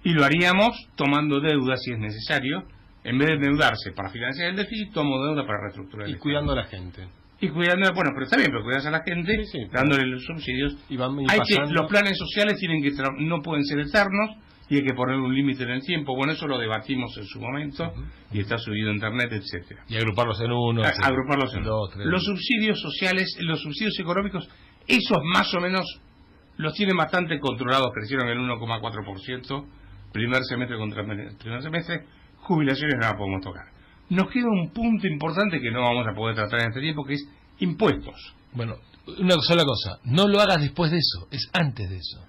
Y lo haríamos tomando deuda si es necesario. En vez de endeudarse para financiar el déficit, tomo deuda para reestructurar el Y Estado. cuidando a la gente. Y cuidando, bueno, pero está bien, pero cuidas a la gente, Sí, dándole los subsidios. Y van Los planes sociales tienen que no pueden ser eternos y hay que poner un límite en el tiempo. Bueno, eso lo debatimos en su momento y está subido a internet, etcétera. Y agruparlos en uno. Agruparlos en dos, tres. Los subsidios sociales, los subsidios económicos, esos más o menos los tienen bastante controlados, crecieron el 1,4% primer semestre contra primer semestre. Jubilaciones no las podemos tocar. Nos queda un punto importante que no vamos a poder tratar en este tiempo, que es impuestos. Bueno, una sola cosa, no lo hagas después de eso, es antes de eso.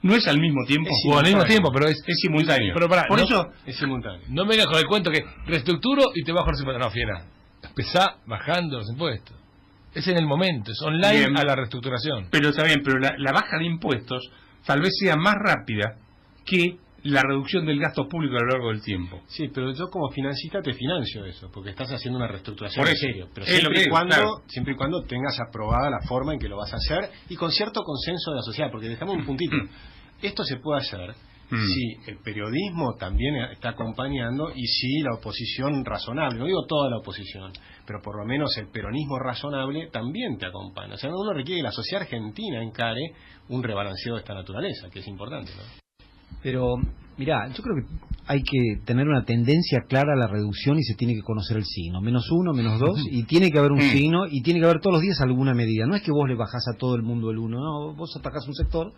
No es al mismo tiempo. O al mismo tiempo, pero es simultáneo. Pero pará, por eso es simultáneo. No me vengas con el cuento que reestructuro y te bajo los impuestos. No, fiera, empezá bajando los impuestos. Es en el momento, es online bien, a la reestructuración. Pero está bien, pero la baja de impuestos tal vez sea más rápida que la reducción del gasto público a lo largo del tiempo. Sí, pero yo como financista te financio eso, porque estás haciendo una reestructuración Por en eso, serio. Pero es lo que digo, claro. siempre y cuando tengas aprobada la forma en que lo vas a hacer y con cierto consenso de la sociedad, porque dejamos un puntito. Esto se puede hacer si el periodismo también está acompañando y si la oposición razonable, no digo toda la oposición, pero por lo menos el peronismo razonable también te acompaña. O sea, uno requiere que la sociedad argentina encare un rebalanceo de esta naturaleza, que es importante, ¿no? Pero, mirá, yo creo que hay que tener una tendencia clara a la reducción y se tiene que conocer el signo. -1, -2, y tiene que haber un signo y tiene que haber todos los días alguna medida. No es que vos le bajás a todo el mundo el 1, no, vos atacás un sector.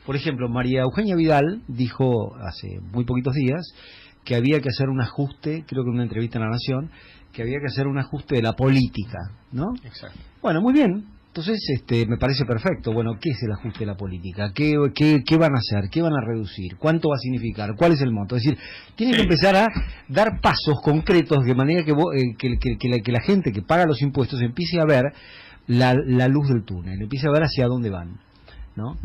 Por ejemplo, María Eugenia Vidal dijo hace muy poquitos días que había que hacer un ajuste, creo que en una entrevista en La Nación, que había que hacer un ajuste de la política, ¿no? Exacto. Bueno, muy bien. Entonces, me parece perfecto. Bueno, ¿qué es el ajuste de la política? ¿Qué van a hacer? ¿Qué van a reducir? ¿Cuánto va a significar? ¿Cuál es el monto? Es decir, tiene que empezar a dar pasos concretos de manera que la gente que paga los impuestos empiece a ver la luz del túnel, empiece a ver hacia dónde van, ¿no?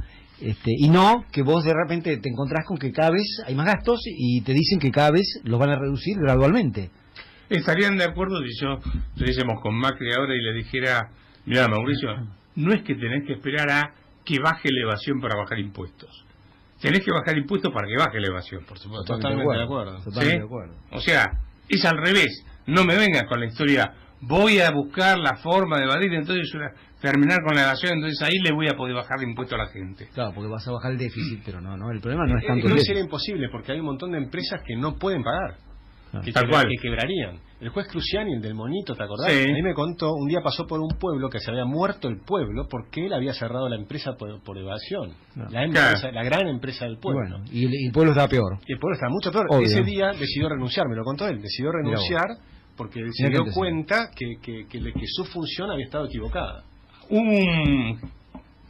Y no que vos de repente te encontrás con que cada vez hay más gastos y te dicen que cada vez los van a reducir gradualmente. ¿Estarían de acuerdo si yo estuviésemos con Macri ahora y le dijera, mira, Mauricio, no es que tenés que esperar a que baje la evasión para bajar impuestos? Tenés que bajar impuestos para que baje la evasión, por supuesto. Totalmente de acuerdo. Totalmente de acuerdo. O sea, es al revés. No me vengas con la historia, voy a buscar la forma de evadir, entonces terminar con la evasión, entonces ahí le voy a poder bajar de impuesto a la gente. Claro, porque vas a bajar el déficit, pero no, el problema no es tanto el No déficit. sería imposible, porque hay un montón de empresas que no pueden pagar. Tal cual. Que quebrarían. El juez Cruciani, el del monito, ¿te acordás? Sí. A mí me contó, un día pasó por un pueblo que se había muerto el pueblo porque él había cerrado la empresa por evasión. No. La empresa, la gran empresa del pueblo. Bueno, y el pueblo está peor. Y el pueblo está mucho peor. Obvio. Ese día decidió renunciar, me lo contó él, decidió renunciar porque él se Mirá dio que te cuenta que su función había estado equivocada. Un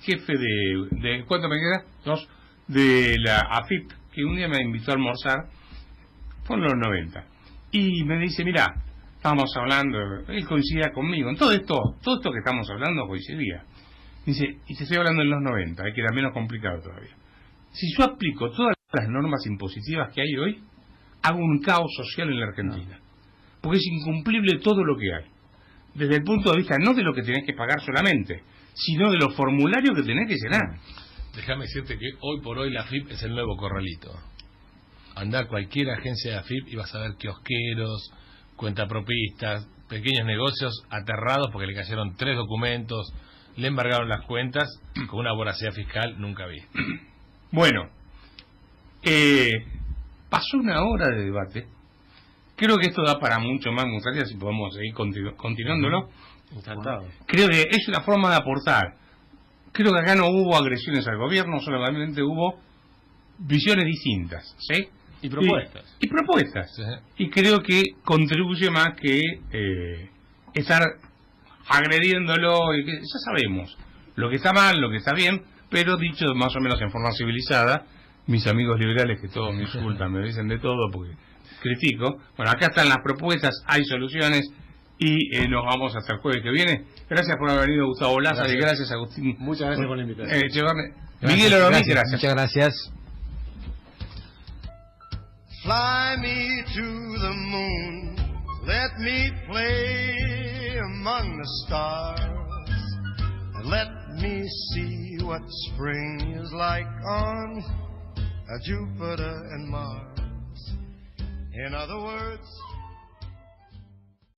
jefe de ¿cuánto me queda? 2, de la AFIP, que un día me invitó a almorzar, fue en los 90, y me dice, mira, estábamos hablando, él coincidía conmigo, en todo esto que estamos hablando coincidía. Dice, y te estoy hablando en los 90, que era menos complicado todavía. Si yo aplico todas las normas impositivas que hay hoy, hago un caos social en la Argentina. Porque es incumplible todo lo que hay. Desde el punto de vista no de lo que tenés que pagar solamente, sino de los formularios que tenés que llenar. Déjame decirte que hoy por hoy la AFIP es el nuevo corralito. Andá a cualquier agencia de AFIP y vas a ver kiosqueros, cuentapropistas, pequeños negocios aterrados porque le cayeron 3 documentos, le embargaron las cuentas y con una voracidad fiscal nunca vi. Bueno, pasó una hora de debate. Creo que esto da para mucho más, me gustaría si podemos seguir continuándolo. Encantado. Creo que es una forma de aportar. Creo que acá no hubo agresiones al gobierno, solamente hubo visiones distintas, ¿sí? Y propuestas. Y propuestas. Sí. Y creo que contribuye más que estar agrediéndolo, y que ya sabemos lo que está mal, lo que está bien, pero dicho más o menos en forma civilizada. Mis amigos liberales que todos me insultan, me dicen de todo porque critico. Bueno, acá están las propuestas, hay soluciones y nos vamos hasta el jueves que viene. Gracias por haber venido, Gustavo Lázaro, y gracias Agustín. Muchas gracias por la invitación. Miguel Oromí, gracias. Muchas gracias. Fly me to the moon, let me play among the stars, and let me see what spring is like on Jupiter and Mars. In other words,